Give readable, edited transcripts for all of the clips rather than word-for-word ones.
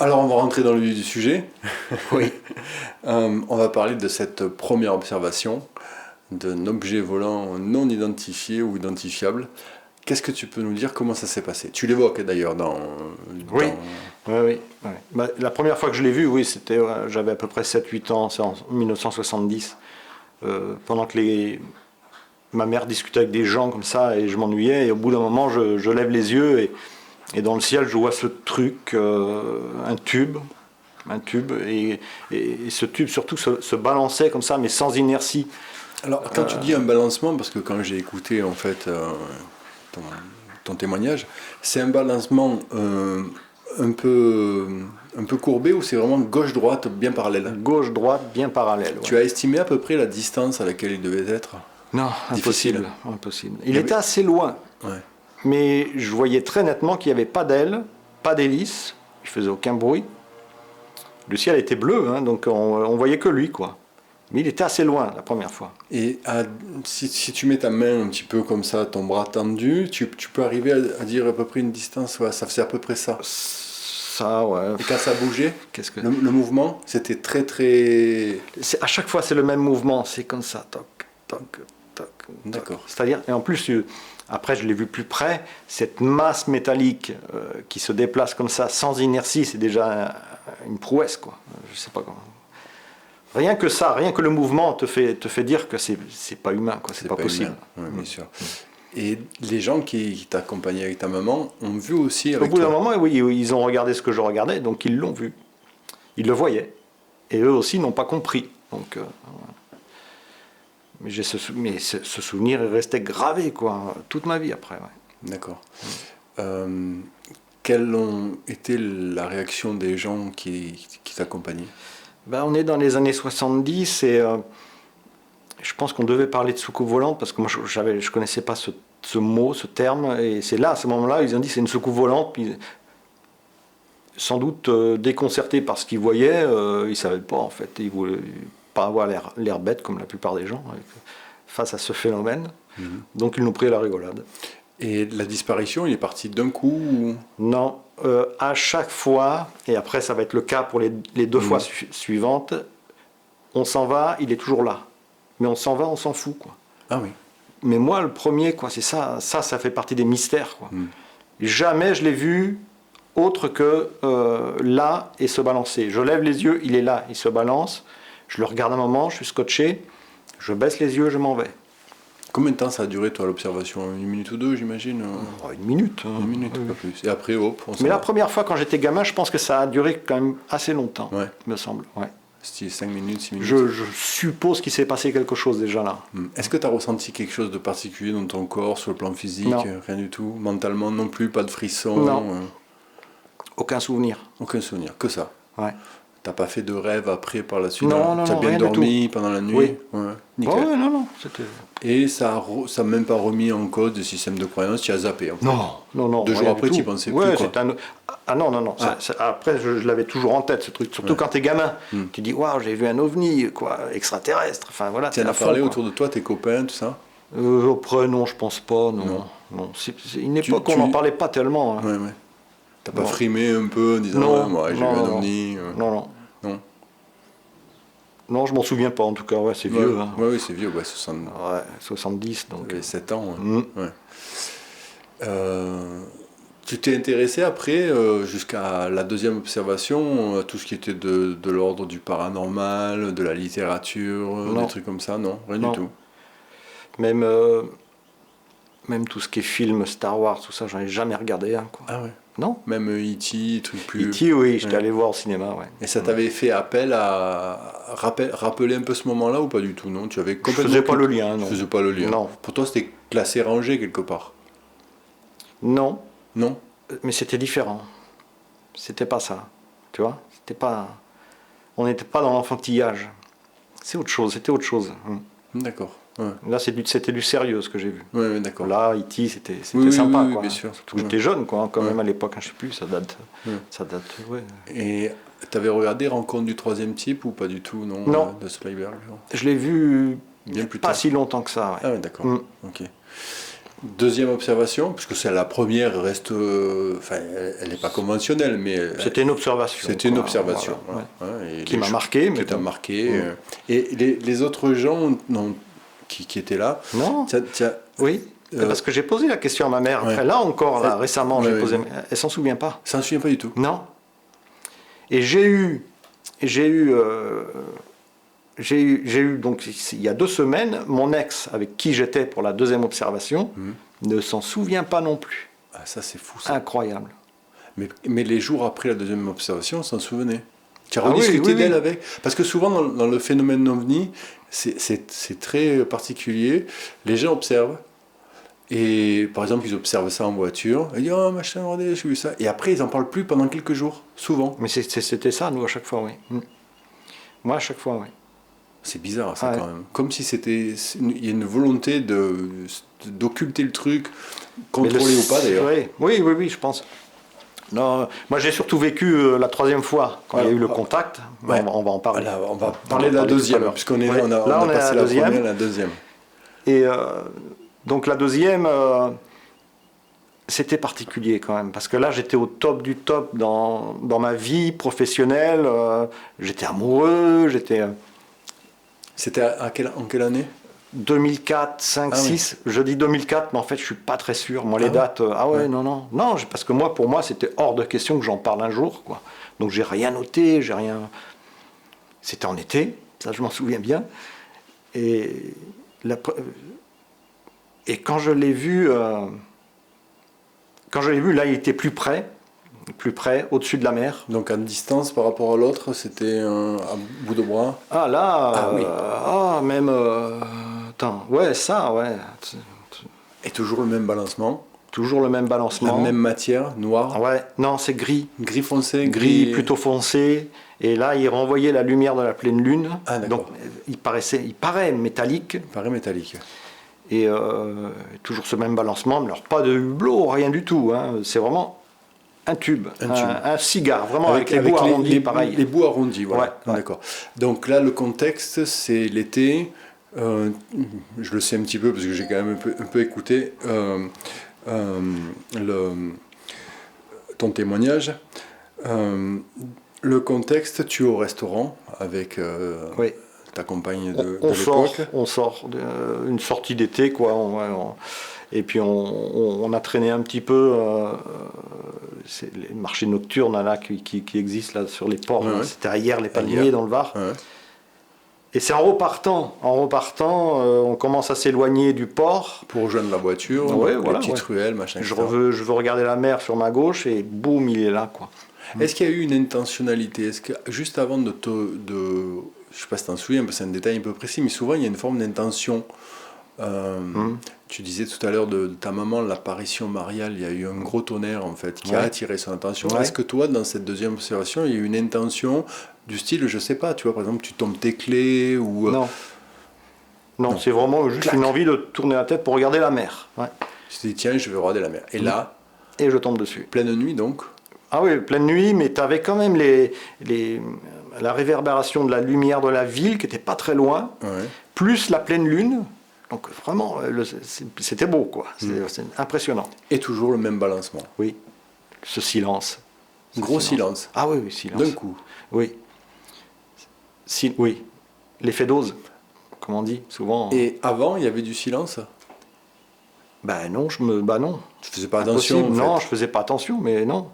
Alors on va rentrer dans le vif du sujet. Oui. On va parler de cette première observation d'un objet volant non identifié ou identifiable. Qu'est-ce que tu peux nous dire, comment ça s'est passé? Tu l'évoques d'ailleurs Oui. Oui. Bah, la première fois que je l'ai vu, oui, c'était, j'avais à peu près 7-8 ans, c'est en 1970, pendant que ma mère discutait avec des gens comme ça, et je m'ennuyais, et au bout d'un moment, je lève les yeux, et dans le ciel, je vois ce truc, un tube, et ce tube surtout se balançait comme ça, mais sans inertie. Alors quand tu dis un balancement, parce que quand j'ai écouté en fait ton témoignage, c'est un balancement un peu courbé ou c'est vraiment gauche-droite bien parallèle? Gauche-droite, bien parallèle. Ouais. Tu as estimé à peu près la distance à laquelle il devait être? Non, Difficile. impossible. Il était assez loin, Ouais. mais je voyais très nettement qu'il n'y avait pas d'aile, pas d'hélice, il faisait aucun bruit. Le ciel était bleu, hein, donc on voyait que lui, quoi. Mais il était assez loin la première fois. Et si tu mets ta main un petit peu comme ça, ton bras tendu, tu peux arriver à dire à peu près une distance, ouais, ça faisait à peu près ça. Ça, ouais. Et quand ça bougeait, Qu'est-ce que... le mouvement, c'était très... À chaque fois, c'est le même mouvement, c'est comme ça, toc, toc, toc. D'accord. C'est-à-dire, et en plus, après je l'ai vu plus près, cette masse métallique qui se déplace comme ça, sans inertie, c'est déjà une prouesse, quoi. Je sais pas comment. Rien que ça, rien que le mouvement te fait dire que c'est pas humain, quoi. C'est pas possible. Oui, bien sûr. Et les gens qui t'accompagnaient avec ta maman ont vu aussi Au avec bout d'un toi. moment, oui, ils ont regardé ce que je regardais, donc ils l'ont vu. Ils le voyaient. Et eux aussi n'ont pas compris. Donc, mais ce souvenir est resté gravé, quoi, toute ma vie après. Ouais. D'accord. Quelle ont été la réaction des gens qui t'accompagnaient? Ben, on est dans les années 70 et je pense qu'on devait parler de soucoupe volante parce que moi je connaissais pas ce mot, ce terme, et c'est là, à ce moment-là, ils ont dit c'est une soucoupe volante, puis sans doute déconcertés par ce qu'ils voyaient, ils ne savaient pas en fait, ils voulaient pas avoir l'air bête comme la plupart des gens face à ce phénomène, donc ils l'ont pris à la rigolade. Et la disparition, il est parti d'un coup ou... Non, à chaque fois, et après ça va être le cas pour les deux fois suivantes, on s'en va, il est toujours là. Mais on s'en va, on s'en fout, quoi. Ah oui. Mais moi, le premier, quoi, c'est ça fait partie des mystères, quoi. Jamais je l'ai vu autre que là et se balancer. Je lève les yeux, il est là, il se balance, je le regarde un moment, je suis scotché, je baisse les yeux, je m'en vais. Combien de temps ça a duré, toi, l'observation? Une minute ou deux, j'imagine? Une minute. Une minute, pas plus. Et après, hop, on s'en Mais va. la première fois, quand j'étais gamin, je pense que ça a duré quand même assez longtemps, Ouais. me semble. Ouais. C'était 5 minutes, 6 minutes. Je suppose qu'il s'est passé quelque chose déjà là. Est-ce que tu as ressenti quelque chose de particulier dans ton corps, sur le plan physique? Non. Rien du tout? Mentalement non plus? Pas de frisson? Non. Aucun souvenir. Aucun souvenir, que ça? Ouais. T'as pas fait de rêve après par la suite? Non, Tu as bien rien du dormi pendant la nuit? Oui. Ouais. Nickel. Ouais, non. C'était... Et ça a même pas remis en cause des systèmes de croyance, tu as zappé en fait. Non. 2 jours après, tu y pensais plus, quoi. Ah non. Après, je l'avais toujours en tête, ce truc. Surtout quand t'es gamin. Tu dis, waouh, j'ai vu un ovni, quoi, extraterrestre. Enfin, voilà. Tu en as parlé autour de toi, tes copains, tout ça? Après, non, je pense pas, non. C'est une époque où on n'en parlait pas tellement. Hein. Ouais. T'as pas frimé un peu en disant, non, moi j'ai vu un ovni? Non. Non, je m'en souviens pas en tout cas, c'est vieux. Hein. Oui, c'est vieux, 70, donc. 7 ans. Tu t'es intéressé après, jusqu'à la deuxième observation, à tout ce qui était de l'ordre du paranormal, de la littérature, des trucs comme ça? Non, rien du tout. Même tout ce qui est film, Star Wars, tout ça, j'en ai jamais regardé un. Quoi. Ah ouais? Non. Même E.T., truc plus... E.T., oui, j'étais allé voir au cinéma, ouais. Et ça t'avait fait appel à rappeler un peu ce moment-là ou pas du tout, non? Tu avais Je faisais pas le lien, non. Je faisais pas le lien. Non. Pour toi, c'était classé, rangé quelque part? Non. Non? Mais c'était différent. C'était pas ça, tu vois? C'était pas... On n'était pas dans l'enfantillage. C'était autre chose. D'accord. Ouais. Là, c'était du sérieux, ce que j'ai vu. Ouais, d'accord. Là, E.T., c'était oui, sympa, oui, quoi. bien sûr. Surtout que j'étais jeune, quoi, quand même, à l'époque, je sais plus, ça date, ouais. Et t'avais regardé Rencontre du troisième type ou pas du tout, non? Non. De Spielberg, genre. Je l'ai vu bien plus pas tard. si longtemps que ça, ouais. Ah ouais, d'accord. Ok. Deuxième observation, puisque c'est la première, reste, enfin, elle n'est pas conventionnelle, mais c'était une observation. C'était une observation, voilà, ouais. Qui m'a marqué, qui t'a marqué. Et les autres gens qui étaient là. Non. Oui. Parce que j'ai posé la question à ma mère. Après, là encore, là, récemment, j'ai posé. Elle s'en souvient pas. Elle s'en souvient pas du tout. Non. Et j'ai eu donc il y a 2 semaines, mon ex avec qui j'étais pour la deuxième observation ne s'en souvient pas non plus. Ah, ça c'est fou. Ça. Incroyable. Mais les jours après la deuxième observation, on s'en souvenait. Tu as rediscuté d'elle avec. Parce que souvent dans le phénomène ovni, c'est très particulier. Les gens observent. Et par exemple, ils observent ça en voiture. Ils disent oh machin, regardez, j'ai vu ça. Et après, ils n'en parlent plus pendant quelques jours, souvent. Mais c'était ça, nous, à chaque fois, oui. Moi, à chaque fois, oui. C'est bizarre, ça, quand même. Comme si il y a une volonté d'occulter le truc, contrôler ou pas, d'ailleurs. Oui, je pense. Non, moi, j'ai surtout vécu la 3e fois, quand il y a eu le contact. Ouais. On va en parler. Là, on va parler de la deuxième, puisqu'on est, on a passé la première, la deuxième. Et donc, la deuxième... c'était particulier quand même, parce que là j'étais au top du top dans ma vie professionnelle, j'étais amoureux, C'était en quelle année ? 2004, 5, 6, oui. Je dis 2004, mais en fait je suis pas très sûr, moi les dates, non, parce que pour moi c'était hors de question que j'en parle un jour, quoi. Donc j'ai rien noté, c'était en été, ça je m'en souviens bien, et quand je l'ai vu... là, il était plus près, au-dessus de la mer. Donc en distance par rapport à l'autre, c'était à bout de bras. Ah là, oui. Même, attends, ouais, ça, ouais. Et toujours le même balancement. Toujours le même balancement. La même matière, noire. Ouais, non, c'est gris. Gris foncé. Gris plutôt foncé. Et là, il renvoyait la lumière de la pleine lune. Ah d'accord. Donc, il paraît métallique. Et toujours ce même balancement, mais alors pas de hublot, rien du tout. Hein. C'est vraiment un tube, un cigare, vraiment avec les bouts arrondis, pareil. Les bouts arrondis, voilà. Ouais. D'accord. Donc là, le contexte, c'est l'été. Je le sais un petit peu parce que j'ai quand même un peu écouté ton témoignage. Le contexte, tu es au restaurant avec... oui. Ta compagne de l'époque. On sort une sortie d'été, quoi. Et puis on a traîné un petit peu. C'est les marchés nocturnes là, qui existent là, sur les ports. Ouais. C'était hier les Palmiers dans le Var. Ouais. Et c'est en repartant, on commence à s'éloigner du port. Pour rejoindre la voiture, les petites ruelles, machin. Je veux regarder la mer sur ma gauche et boum, il est là, quoi. Est-ce qu'il y a eu une intentionnalité ? Est-ce que juste avant je ne sais pas si tu t'en souviens, parce que c'est un détail un peu précis, mais souvent il y a une forme d'intention. Tu disais tout à l'heure de ta maman, l'apparition mariale, il y a eu un gros tonnerre en fait qui a attiré son attention. Ouais. Est-ce que toi, dans cette deuxième observation, il y a eu une intention du style, je sais pas, tu vois, par exemple, tu tombes tes clés ou... Non, c'est vraiment juste une envie de tourner la tête pour regarder la mer. Ouais. Tu te dis, tiens, je vais regarder la mer. Et là... Et je tombe dessus. Pleine nuit donc ? Ah oui, pleine nuit, mais tu avais quand même la réverbération de la lumière de la ville qui n'était pas très loin, plus la pleine lune. Donc vraiment, c'était beau, quoi. C'est impressionnant. Et toujours le même balancement. Oui, ce silence. Gros silence. Ah oui, silence. D'un coup. Oui. Oui. L'effet dose, comme on dit souvent. Et avant, il y avait du silence ? Non. Tu faisais pas attention en fait. Non, je faisais pas attention, mais non.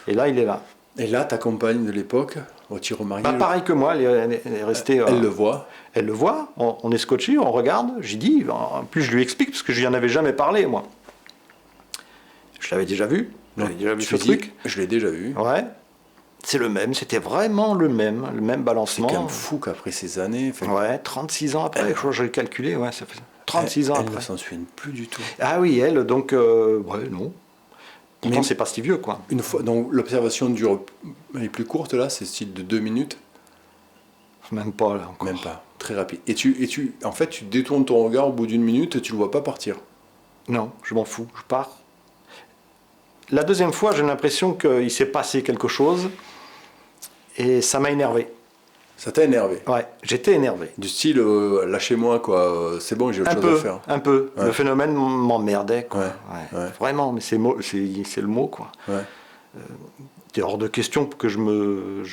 Et là, il est là. Et là, ta compagne de l'époque, tu remarques. Pareil que moi, elle est restée. Elle le voit. Elle le voit. On est scotché, on regarde. J'ai dit, en plus je lui explique parce que je n'y en avais jamais parlé, moi. Je l'avais déjà vu. J'avais déjà vu ce truc. Je l'ai déjà vu. Ouais. C'est le même. C'était vraiment le même balancement. C'est quand même fou qu'après ces années. Ouais, 36 ans après. Je crois que j'ai calculé. Ouais, ça fait 36 ans après. Elle ne s'en souvient plus du tout. Ah oui, elle. Donc, non. Pourtant, c'est pas si vieux, quoi. Une fois, donc l'observation est plus courte là, c'est style de 2 minutes. Même pas là encore. Même pas, très rapide. En fait, tu détournes ton regard au bout d'une minute et tu le vois pas partir. Non, je m'en fous, je pars. La deuxième fois, j'ai l'impression qu'il s'est passé quelque chose et ça m'a énervé. Ça t'a énervé? Ouais, j'étais énervé. Du style, lâchez-moi, quoi. C'est bon, j'ai autre chose à faire. Un peu. Ouais. Le phénomène m'emmerdait, quoi. Ouais. Vraiment, mais c'est le mot, quoi. Ouais. C'est hors de question que je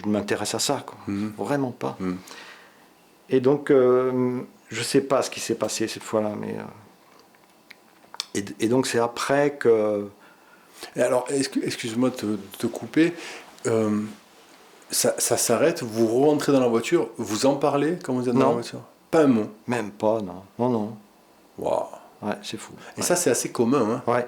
m'intéresse à ça, quoi. Vraiment pas. Et donc, je sais pas ce qui s'est passé cette fois-là, mais... Et donc, c'est après que... Et alors, excuse-moi de te couper. Ça s'arrête, vous rentrez dans la voiture, vous en parlez quand vous êtes dans la voiture? Pas un mot? Même pas, non. Non. Waouh! Ouais, c'est fou. Et ça, c'est assez commun, hein? Ouais.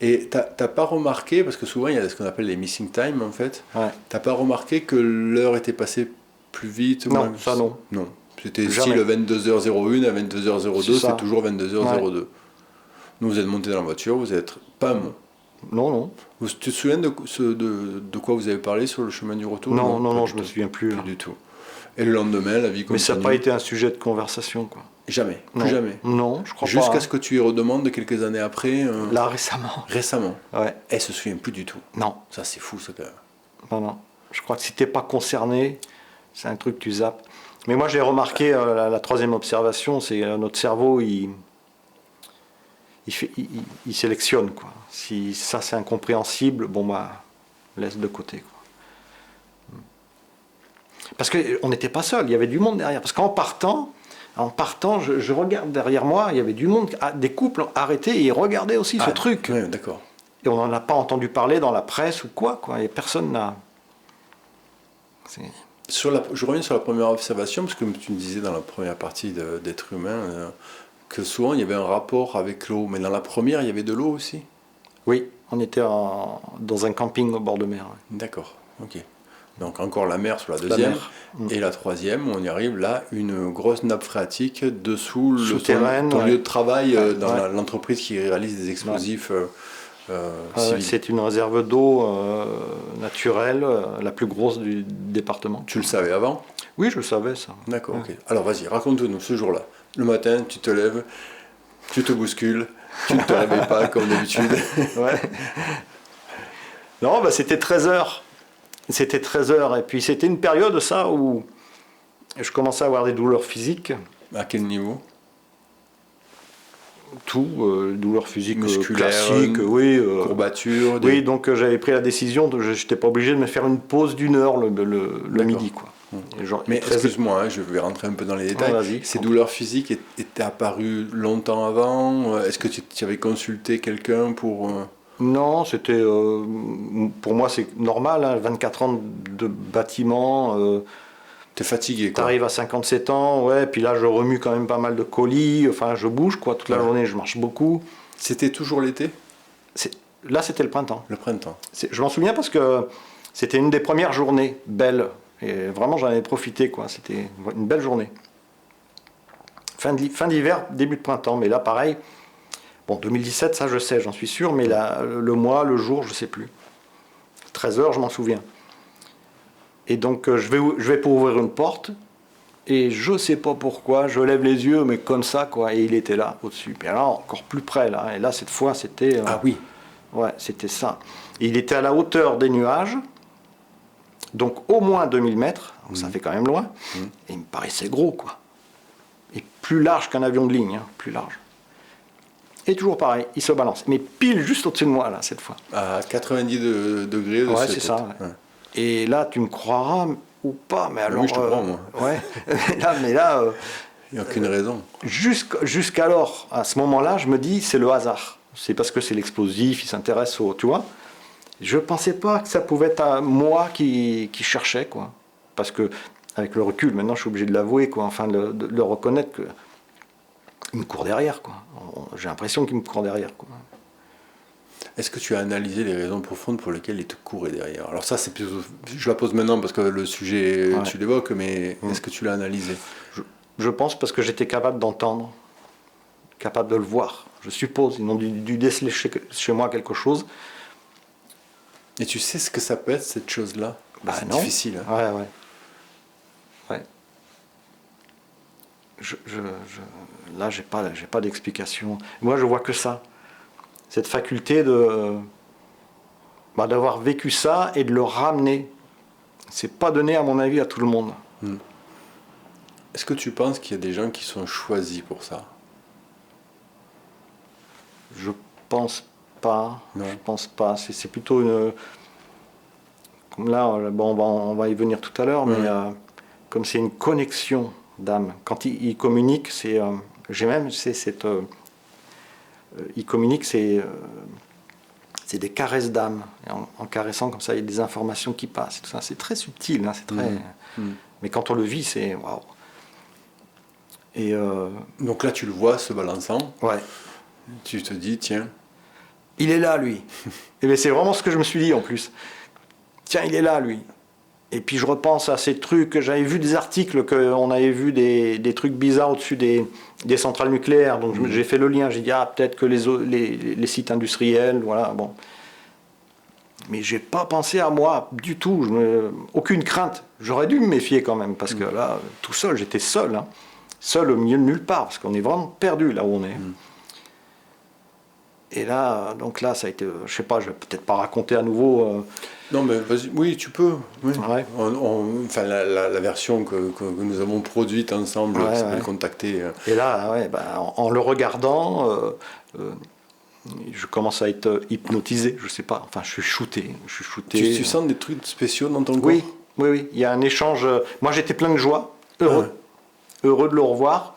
Et t'as pas remarqué, parce que souvent il y a ce qu'on appelle les missing time en fait, t'as pas remarqué que l'heure était passée plus vite? Non, ça non. Non, c'était Jamais. style 22h01 à 22h02, c'est toujours 22h02. Ouais. Nous, vous êtes monté dans la voiture, vous êtes pas un mot. Non. Tu te souviens de quoi vous avez parlé sur le chemin du retour? Non, je me souviens plus. Plus du tout. Et le lendemain, la vie continue. Mais ça n'a pas été un sujet de conversation, quoi. Jamais, non. Plus jamais. Non, je crois pas. Jusqu'à ce que tu y redemandes quelques années après. Là, récemment. Récemment. Ouais. Elle se souvient plus du tout. Non. Ça, c'est fou, ça, quand même. Non. Je crois que si t'es pas concerné, c'est un truc que tu zappes. Mais moi, j'ai remarqué, la troisième observation, c'est notre cerveau, il sélectionne, quoi. Si ça, c'est incompréhensible, bon, bah, laisse de côté, quoi. Parce qu'on n'était pas seul, il y avait du monde derrière. Parce qu'en partant, je regarde derrière moi, il y avait du monde, des couples arrêtés, et ils regardaient aussi ce truc. Oui, d'accord. Et on n'en a pas entendu parler dans la presse ou quoi. Et personne n'a... Je reviens sur la première observation, parce que tu me disais dans la première partie d'être humain, que souvent il y avait un rapport avec l'eau. Mais dans la première, il y avait de l'eau aussi? Oui, on était dans un camping au bord de mer. Ouais. D'accord, ok. Donc encore la mer sur la deuxième, et la troisième, on y arrive là, une grosse nappe phréatique dessous ton lieu de travail dans l'entreprise qui réalise des explosifs civils. C'est une réserve d'eau naturelle, la plus grosse du département. Tu le savais avant? Oui, je le savais ça. D'accord, ok. Alors vas-y, raconte-nous ce jour-là. Le matin, tu te lèves, tu te bouscules, tu ne te réveilles pas comme d'habitude. Ouais. Non, bah, c'était 13h. C'était 13h, et puis c'était une période, ça, où je commençais à avoir des douleurs physiques. À quel niveau? Tout, douleurs physiques musculaires, classiques, oui. Courbatures. Oui, donc j'avais pris la décision, je n'étais pas obligé de me faire une pause d'1 heure le midi, quoi. Mais excuse-moi, je vais rentrer un peu dans les détails. Ces douleurs physiques étaient apparues longtemps avant? Est-ce que tu avais consulté quelqu'un pour... Non, c'était... pour moi, c'est normal, hein, 24 ans de bâtiment... T'es fatigué, quoi. T'arrives à 57 ans, ouais, puis là, je remue quand même pas mal de colis, enfin, je bouge, quoi, toute la journée, je marche beaucoup. C'était toujours l'été? Là, c'était le printemps. Le printemps. Je m'en souviens parce que c'était une des premières journées belles, et vraiment, j'en ai profité, quoi, c'était une belle journée. Fin d'hiver, début de printemps, mais là, pareil... Bon, 2017, ça je sais, j'en suis sûr, mais là, le mois, le jour, je sais plus. 13h, je m'en souviens. Et donc, je vais pour ouvrir une porte, et je sais pas pourquoi, je lève les yeux, mais comme ça, quoi, et il était là, au-dessus. Et là, encore plus près, là. Et là, cette fois, c'était... ah oui. Ouais, c'était ça. Et il était à la hauteur des nuages, donc au moins 2000 mètres, donc ça fait quand même loin, et il me paraissait gros, quoi. Et plus large qu'un avion de ligne, hein, plus large. Et toujours pareil, il se balance. Mais pile juste au-dessus de moi, là, cette fois. À 90 degrés de ouais, c'est ça. Ouais. Ouais. Et là, tu me croiras ou pas, mais alors... oui, je te crois, moi. Ouais. mais là... il n'y a aucune raison. Jusqu'alors, à ce moment-là, je me dis, c'est le hasard. C'est parce que c'est l'explosif, il s'intéresse au... Tu vois? Je ne pensais pas que ça pouvait être moi qui cherchais, quoi. Parce que, avec le recul, maintenant, je suis obligé de l'avouer, quoi. Enfin, de le reconnaître que... Il me court derrière, quoi. J'ai l'impression qu'il me court derrière, quoi. Est-ce que tu as analysé les raisons profondes pour lesquelles il te courait derrière? Alors ça, c'est plutôt... Je la pose maintenant parce que le sujet, tu l'évoques, mais est-ce que tu l'as analysé? Je pense parce que j'étais capable d'entendre, capable de le voir. Je suppose, ils ont dû déceler chez moi quelque chose. Et tu sais ce que ça peut être, cette chose-là? C'est non. difficile. Hein. Ouais. Là, j'ai pas d'explication. Moi, je vois que ça. Cette faculté d'avoir vécu ça et de le ramener. C'est pas donné, à mon avis, à tout le monde. Est-ce que tu penses qu'il y a des gens qui sont choisis pour ça? Je pense pas. Non. Je pense pas. C'est plutôt une. Comme là, bon, on va y venir tout à l'heure, mais comme c'est une connexion d'âme. Quand il communique, c'est. J'ai même, c'est cette. Il communique, c'est des caresses d'âme. En caressant comme ça, il y a des informations qui passent. Tout ça, c'est très subtil, hein, c'est très. Mais quand on le vit, c'est waouh. Et donc là, tu le vois se balançant. Ouais. Tu te dis, tiens. Il est là, lui. Et bien, c'est vraiment ce que je me suis dit en plus. Tiens, il est là, lui. Et puis je repense à ces trucs, j'avais vu des articles, qu'on avait vu des trucs bizarres au-dessus des centrales nucléaires. Donc j'ai fait le lien, j'ai dit, peut-être que les sites industriels, voilà, bon. Mais j'ai pas pensé à moi du tout, aucune crainte. J'aurais dû me méfier quand même, parce que là, tout seul, j'étais seul. Hein. Seul au milieu de nulle part, parce qu'on est vraiment perdu là où on est. Et là, donc là, ça a été, je sais pas, je vais peut-être pas raconter à nouveau. Non, mais vas-y, oui, tu peux. Oui. Ouais. Enfin, la version que nous avons produite ensemble, qui s'appelle Contacter. Et là, en le regardant, je commence à être hypnotisé, je sais pas. Enfin, je suis shooté. Tu sens des trucs spéciaux dans ton corps? Oui. Il y a un échange. Moi, j'étais plein de joie, heureux de le revoir.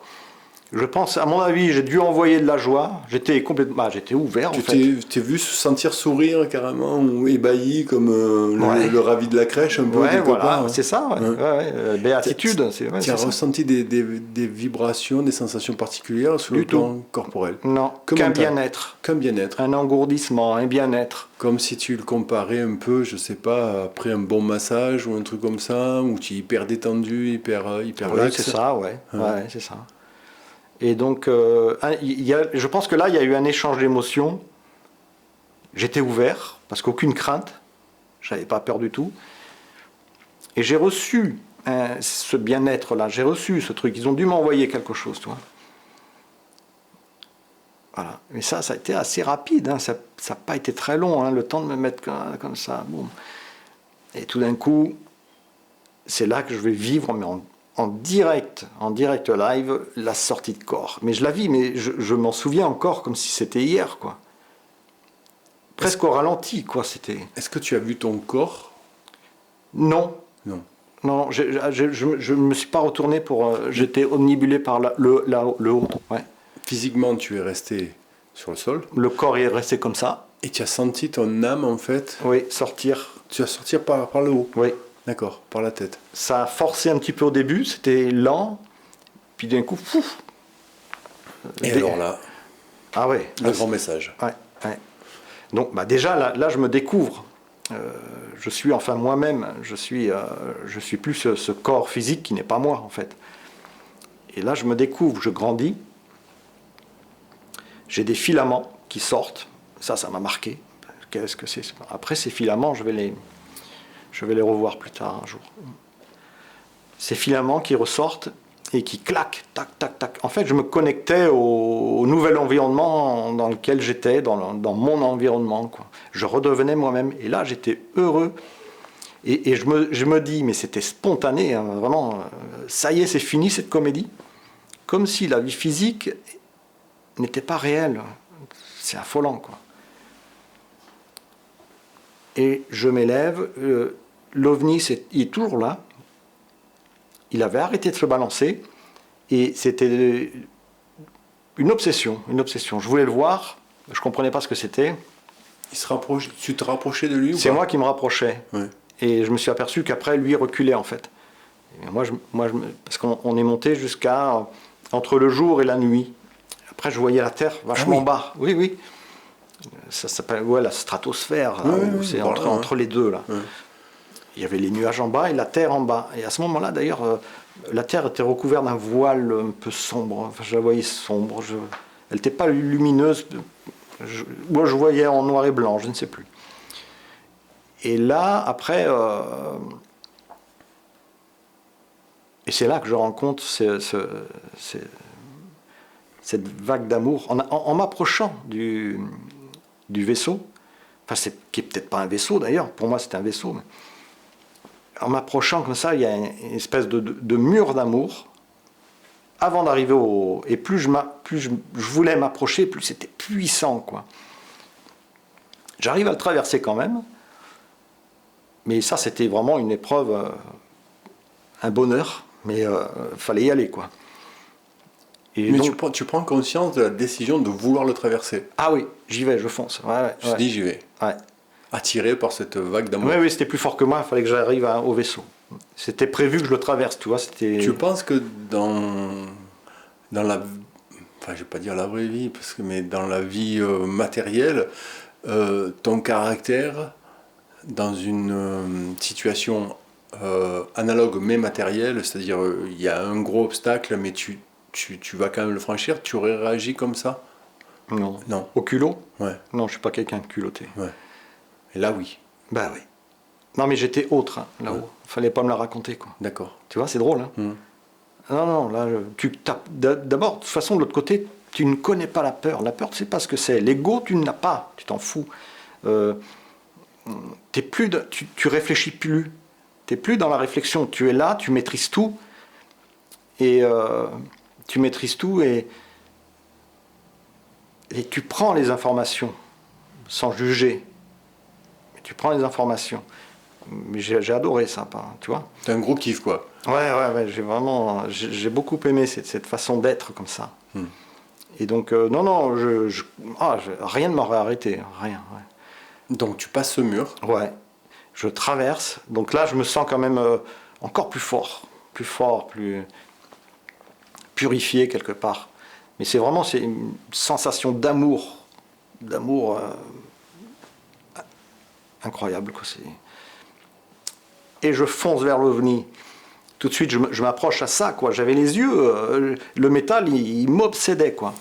Je pense, à mon avis, j'ai dû envoyer de la joie. J'étais complètement, j'étais ouvert. Tu t'es vu se sentir sourire carrément, ou ébahi comme le ravi de la crèche un peu quelque part. C'est ça. Béatitude. Tu as ressenti des vibrations, des sensations particulières sur le plan corporel? Non. Qu'un bien-être. Qu'un bien-être. Un engourdissement, un bien-être. Comme si tu le comparais un peu, je sais pas, après un bon massage ou un truc comme ça, où tu es hyper détendu, hyper lax. C'est ça, c'est ça. Et donc, je pense que là, il y a eu un échange d'émotions. J'étais ouvert, parce qu'aucune crainte. Je n'avais pas peur du tout. Et j'ai reçu ce bien-être-là. J'ai reçu ce truc. Ils ont dû m'envoyer quelque chose, toi. Voilà. Mais ça a été assez rapide. Hein. Ça n'a pas été très long, hein, le temps de me mettre comme ça. Boum. Et tout d'un coup, c'est là que je vais vivre, mais en direct live, la sortie de corps. Mais je la vis, mais je m'en souviens encore comme si c'était hier, quoi. Presque au ralenti, quoi, c'était. Est-ce que tu as vu ton corps? Non. Non, je ne me suis pas retourné pour... j'étais omnibulé par le haut. Ouais. Physiquement, tu es resté sur le sol. Le corps est resté comme ça. Et tu as senti ton âme, en fait? Oui, sortir. Tu vas sortir par le haut? Oui. D'accord, par la tête. Ça a forcé un petit peu au début, c'était lent, puis d'un coup, pouf. Et alors là, le grand message. Ouais. Donc déjà, là, je me découvre. Je suis enfin moi-même, je suis plus ce corps physique qui n'est pas moi, en fait. Et là, je me découvre, je grandis. J'ai des filaments qui sortent. Ça m'a marqué. Qu'est-ce que c'est? Après, ces filaments, je vais les revoir plus tard un jour. Ces filaments qui ressortent et qui claquent, tac, tac, tac. En fait, je me connectais au nouvel environnement dans lequel j'étais, dans mon environnement, quoi. Je redevenais moi-même. Et là, j'étais heureux. Et je me dis, mais c'était spontané, hein, vraiment, ça y est, c'est fini cette comédie. Comme si la vie physique n'était pas réelle. C'est affolant, quoi. Et je m'élève, l'OVNI, il est toujours là. Il avait arrêté de se balancer, et c'était une obsession. Je voulais le voir, je ne comprenais pas ce que c'était. Tu te rapprochais de lui ou pas? C'est moi qui me rapprochais. Ouais. Et je me suis aperçu qu'après, lui reculait, en fait. Et moi, parce qu'on est monté jusqu'à entre le jour et la nuit. Après, je voyais la Terre vachement bas. Oui. Ça s'appelle la stratosphère, c'est entre les deux, là. Ouais. Il y avait les nuages en bas et la Terre en bas. Et à ce moment-là, d'ailleurs, la Terre était recouverte d'un voile un peu sombre. Enfin, je la voyais sombre. Elle n'était pas lumineuse. Moi, je voyais en noir et blanc, je ne sais plus. Et là, après... et c'est là que je rencontre cette vague d'amour. En m'approchant du vaisseau, enfin, qui n'est peut-être pas un vaisseau d'ailleurs, pour moi c'est un vaisseau, mais en m'approchant comme ça, il y a une espèce de mur d'amour, avant d'arriver au... Et plus je voulais m'approcher, plus c'était puissant, quoi. J'arrive à le traverser quand même. Mais ça, c'était vraiment une épreuve, un bonheur. Mais fallait y aller, quoi. Et mais donc, tu prends conscience de la décision de vouloir le traverser. ah oui, j'y vais, je fonce. Ouais, Tu te dis, j'y vais. ouais. Attiré par cette vague d'amour. Oui, c'était plus fort que moi, il fallait que j'arrive au vaisseau. C'était prévu que je le traverse, tu vois. Tu penses que dans la... Enfin, je ne vais pas dire la vraie vie, mais dans la vie matérielle, ton caractère, dans une situation analogue mais matérielle, c'est-à-dire il y a un gros obstacle, mais tu vas quand même le franchir, tu aurais réagi comme ça? Non. Non. Au culot? Ouais. Non, je suis pas quelqu'un de culotté. Ouais. Et là, oui. Bah oui. Non, mais j'étais autre, hein, là-haut. Ouais. Fallait pas me la raconter, quoi. D'accord. Tu vois, c'est drôle, hein. Non, là, tu tapes. D'abord, de toute façon, de l'autre côté, tu ne connais pas la peur. La peur, tu sais pas ce que c'est. L'ego, tu ne l'as pas. Tu t'en fous. T'es plus tu réfléchis plus. T'es plus dans la réflexion. Tu es là, tu maîtrises tout. Et et tu prends les informations sans juger. Tu prends les informations. Mais j'ai adoré ça, tu vois. C'est un gros kiff, quoi. Ouais, j'ai beaucoup aimé cette façon d'être comme ça. Et donc, non, rien ne m'aurait arrêté, rien. Ouais. Donc tu passes ce mur. Ouais, je traverse. Donc là, je me sens quand même encore plus fort, plus purifié quelque part. Mais c'est une sensation d'amour incroyable, quoi. Et je fonce vers l'OVNI. Tout de suite, je m'approche à ça, quoi. J'avais les yeux, le métal, il m'obsédait, quoi.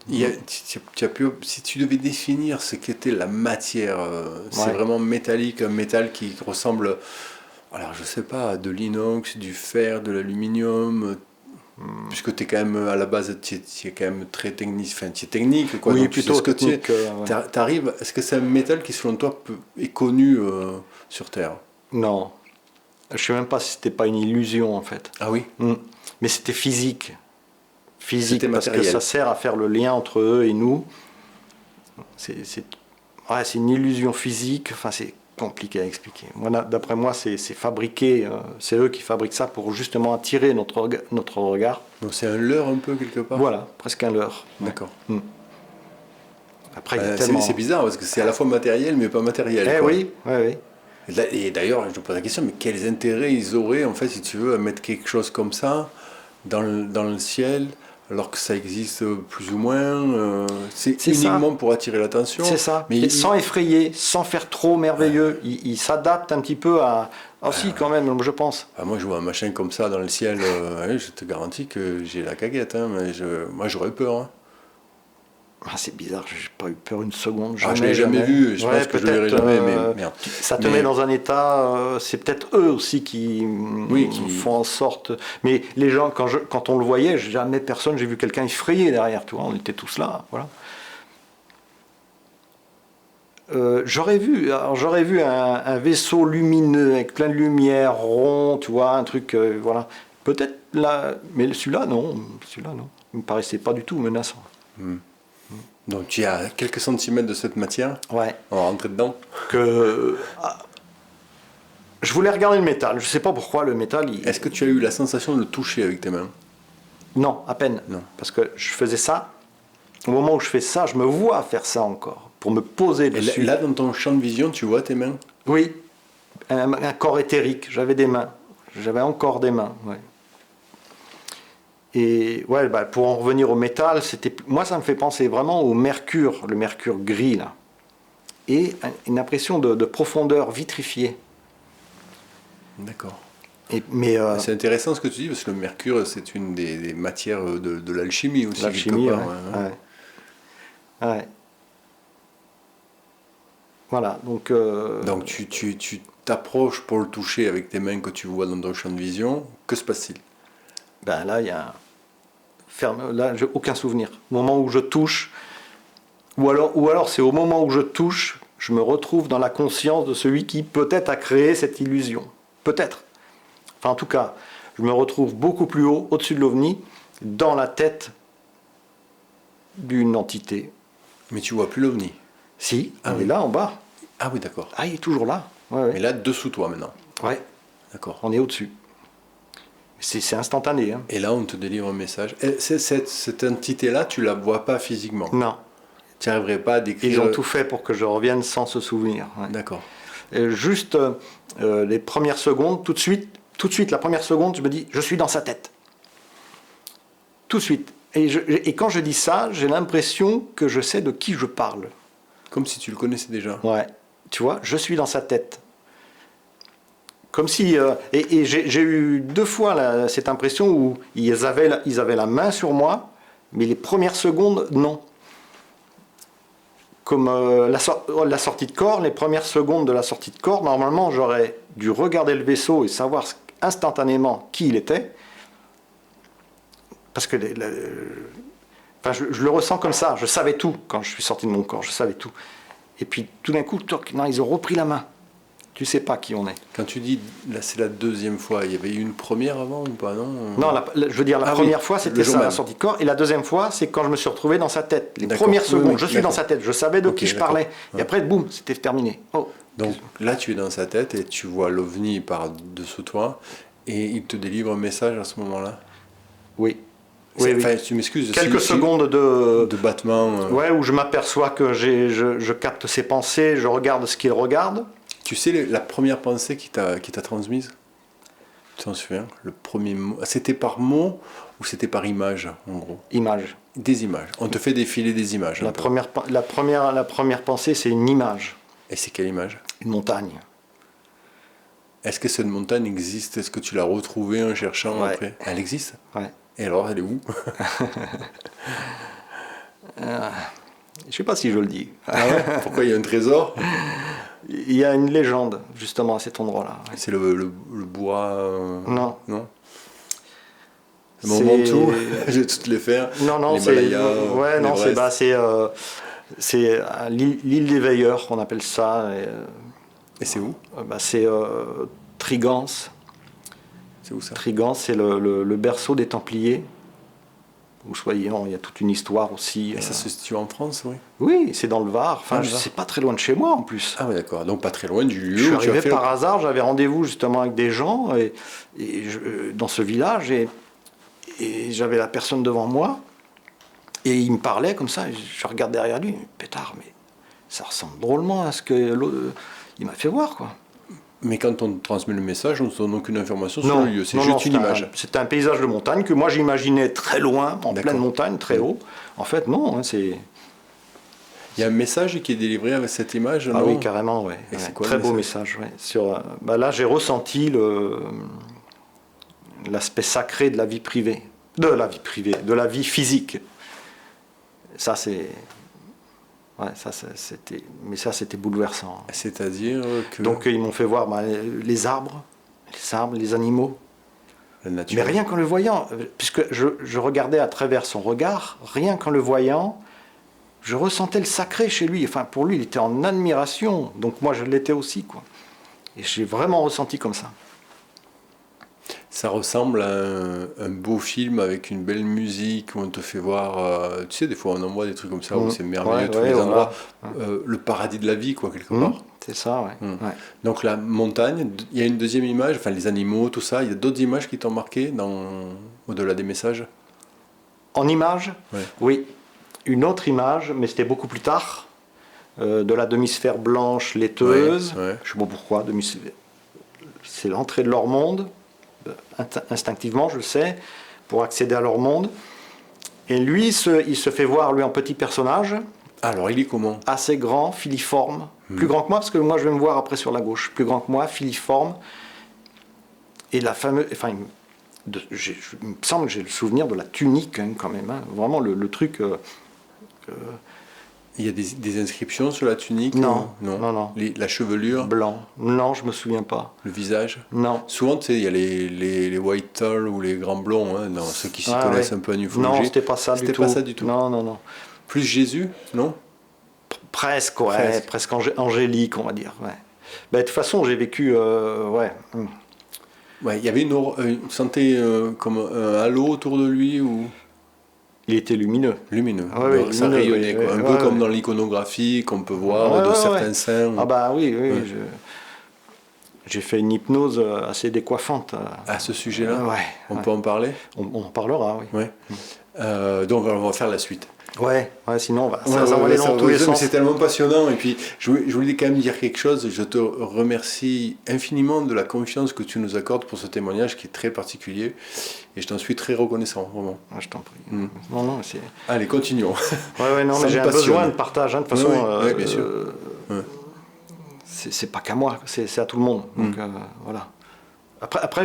Si tu devais définir ce qu'était la matière, c'est vraiment métallique, un métal qui ressemble, alors je sais pas, à de l'inox, du fer, de l'aluminium, puisque tu es quand même à la base, tu es quand même très technique, enfin tu es technique, quoi. Oui, donc plutôt tu sais ce que technique. t'arrives, est-ce que c'est un métal qui selon toi est connu sur Terre? Non. Je sais même pas si c'était pas une illusion, en fait. Ah oui. Mais c'était physique. C'était Parce matériel. que ça sert à faire le lien entre eux et nous. C'est une illusion physique. Enfin, c'est compliqué à expliquer. D'après moi, c'est fabriqué. C'est eux qui fabriquent ça pour justement attirer notre regard. Donc c'est un leurre un peu quelque part. Voilà, presque un leurre. D'accord. Après, il y a tellement... C'est bizarre parce que c'est à la fois matériel mais pas matériel. Eh quoi. oui. Et d'ailleurs, je te pose la question, mais quels intérêts ils auraient, en fait, si tu veux, à mettre quelque chose comme ça dans le ciel, alors que ça existe plus ou moins c'est uniquement ça. Pour attirer l'attention. C'est ça, mais sans effrayer, sans faire trop merveilleux. Il s'adapte un petit peu à... si, quand même, je pense. Moi, je vois un machin comme ça dans le ciel, je te garantis que j'ai la caguette, hein, mais moi, j'aurais peur. Hein. C'est bizarre, j'ai pas eu peur une seconde. Je l'ai jamais vu, je pense que je le verrai jamais, mais merde. Ça te met dans un état, c'est peut-être eux aussi qui font en sorte. Mais les gens, quand on le voyait, jamais personne, j'ai vu quelqu'un effrayé derrière, tu vois, on était tous là, voilà. J'aurais vu un vaisseau lumineux avec plein de lumière, rond, tu vois, un truc, voilà. Peut-être là, mais celui-là, non. Il me paraissait pas du tout menaçant. Donc tu es à quelques centimètres de cette matière. Ouais. On va rentrer dedans. Je voulais regarder le métal. Je sais pas pourquoi le métal. Est-ce que tu as eu la sensation de le toucher avec tes mains? Non, à peine. Non. Parce que je faisais ça. Au moment où je fais ça, je me vois faire ça encore pour me poser dessus. Et là, dans ton champ de vision, tu vois tes mains? Oui. Un corps éthérique. J'avais des mains. J'avais encore des mains. Ouais. Et ouais, pour en revenir au métal, moi ça me fait penser vraiment au mercure, le mercure gris là, et une impression de profondeur vitrifiée. D'accord. C'est intéressant ce que tu dis parce que le mercure c'est une des matières de l'alchimie aussi. L'alchimie, ouais. Voilà, donc tu t'approches pour le toucher avec tes mains que tu vois dans ton champ de vision. Que se passe-t-il? Là, il y a là, j'ai aucun souvenir. Au moment où je touche, ou alors c'est au moment où je touche, je me retrouve dans la conscience de celui qui peut-être a créé cette illusion. Peut-être. Enfin, en tout cas, je me retrouve beaucoup plus haut, au-dessus de l'OVNI, dans la tête d'une entité. Mais tu vois plus l'OVNI. Si, Ah il oui. est là en bas. Ah oui, d'accord. Ah, il est toujours là. Ouais, ouais. Mais là, dessous toi maintenant. Ouais, D'accord. on est au-dessus. C'est instantané. Hein. Et là, on te délivre un message. Et cette entité-là, tu la vois pas physiquement. Non. Tu n'arriverais pas à décrire. Ils ont tout fait pour que je revienne sans se souvenir. Ouais. D'accord. Juste les premières secondes, tout de suite, la première seconde, je me dis, je suis dans sa tête. Tout de suite. Et quand je dis ça, j'ai l'impression que je sais de qui je parle. Comme si tu le connaissais déjà. Ouais. Tu vois, je suis dans sa tête. Comme si... et j'ai eu 2 fois là, cette impression où ils avaient la main sur moi, mais les premières secondes, non. Comme la sortie de corps, les premières secondes de la sortie de corps, normalement, j'aurais dû regarder le vaisseau et savoir instantanément qui il était. Parce que enfin, je le ressens comme ça. Je savais tout quand je suis sorti de mon corps. Je savais tout. Et puis, tout d'un coup, non, ils ont repris la main. Tu sais pas qui on est. Quand tu dis, là, c'est la deuxième fois, il y avait eu une première avant ou pas, non? Non, je veux dire, la première fois, c'était ça, même. la sortie de corps. Et la deuxième fois, c'est quand je me suis retrouvé dans sa tête. Les D'accord. premières secondes, Oui, je suis dans sa tête. Je savais de qui je d'accord. parlais. Et après, boum, c'était terminé. Oh. Donc là, tu es dans sa tête et tu vois l'OVNI par dessous toi et il te délivre un message à ce moment-là. Oui. Oui, Enfin, oui. tu m'excuses. Quelques secondes de battement. Ouais, où je m'aperçois que je capte ses pensées, je regarde ce qu'il regarde. Tu sais la première pensée qui t'a transmise? Tu t'en souviens? Le premier mot. C'était par mot ou c'était par image, en gros? Image. Des images. On te fait défiler des images. La première pensée, c'est une image. Et c'est quelle image? Une montagne. Est-ce que cette montagne existe? Est-ce que tu l'as retrouvée en cherchant Ouais. après? Elle existe? Ouais. Et alors, elle est où? Je sais pas si je le dis. Ah ouais? Pourquoi il y a un trésor? Il y a une légende, justement, à cet endroit-là. Ouais. C'est le bois... Non. Non? Le moment tout, je vais toutes les faire. Non, les c'est... Himalayas, Ouais, non, l'Everest. c'est l'île des Veilleurs, on appelle ça. Et c'est où? C'est Trigance. C'est où ça? Trigance, c'est le berceau des Templiers. Où il y a toute une histoire aussi. Et ça se situe en France, oui? Oui, c'est dans le Var. Enfin, le Var. c'est pas très loin de chez moi en plus. Ah oui, d'accord. Donc pas très loin du lieu Je suis où tu as arrivé fait... par hasard, j'avais rendez-vous justement avec des gens dans ce village et j'avais la personne devant moi et il me parlait comme ça. Et je regarde derrière lui, pétard, mais ça ressemble drôlement à ce que il m'a fait voir, quoi. Mais quand on te transmet le message, on ne te donne aucune information sur Non, le lieu. C'est non, juste une image. C'était un paysage de montagne que moi j'imaginais très loin, en D'accord. pleine montagne, très haut. En fait, non, hein, c'est... Il y a un message qui est délivré avec cette image, Ah non? oui, carrément, ouais. Et Ouais. c'est quoi Très le beau message, ouais. Là, j'ai ressenti l'aspect sacré de la vie privée. De la vie physique. Ça, c'est... Ouais, c'était bouleversant. C'est-à-dire que Donc, ils m'ont fait voir les arbres, les animaux. la nature... Mais rien qu'en le voyant, puisque je regardais à travers son regard, rien qu'en le voyant, je ressentais le sacré chez lui. Enfin, pour lui, il était en admiration. Donc moi, je l'étais aussi, quoi. Et j'ai vraiment ressenti comme ça. Ça ressemble à un beau film avec une belle musique où on te fait voir... tu sais, des fois, on envoie des trucs comme ça où c'est merveilleux, tous les endroits. Le paradis de la vie, quoi, quelque part. C'est ça, ouais. Ouais. Donc la montagne, il y a une deuxième image, enfin les animaux, tout ça. Il y a d'autres images qui t'ont marqué au-delà des messages? En image, Ouais. oui. Une autre image, mais c'était beaucoup plus tard, de la demi-sphère blanche laiteuse. Ouais. Je ne sais pas pourquoi. C'est l'entrée de leur monde. Instinctivement, je le sais, pour accéder à leur monde. Et lui, il se fait voir, lui, en petit personnage. Alors, il est comment? Assez grand, filiforme. Plus grand que moi, parce que moi, je vais me voir après sur la gauche. Plus grand que moi, filiforme. Et la fameuse... Enfin, il me semble que j'ai le souvenir de la tunique, hein, quand même. Hein. Vraiment, le truc... Il y a des inscriptions sur la tunique? Non. La chevelure? Blanc. Non, je me souviens pas. Le visage? Non. Souvent, tu sais, il y a les white tall ou les grands blonds, hein, dans ceux qui s'y connaissent un peu en ufologie. Non, c'était pas ça du tout. C'était pas ça du tout? Non. Plus Jésus, non? Presque, ouais. Presque angélique, on va dire. Ouais. Ben, de toute façon, j'ai vécu... Ouais, il y avait une sentait comme un halo autour de lui ou Il était lumineux. lumineux. Ah ouais, Donc, ça lumineux, rayonnait, ouais, quoi. Un ouais, peu comme ouais. dans l'iconographie qu'on peut voir Ouais, de ouais, certains ouais. saints. Ah bah oui, oui, Ouais. j'ai fait une hypnose assez décoiffante. À ce sujet-là, Ouais, on ouais. peut en parler. On en parlera, oui. Ouais. Donc on va faire la suite. Ouais, sinon ça Ouais, va ouais, aller ça dans va, tous les mais sens. c'est tellement passionnant. Et puis, je voulais quand même dire quelque chose. Je te remercie infiniment de la confiance que tu nous accordes pour ce témoignage qui est très particulier. Et je t'en suis très reconnaissant, vraiment. Ah, je t'en prie. Mm. Non, c'est... Allez, continuons. Ouais, non, Ça mais me j'ai un passionne. besoin de partage. Hein. De toute façon, Oui, oui, bien sûr. Ouais. c'est pas qu'à moi, c'est à tout le monde. Donc, voilà. Après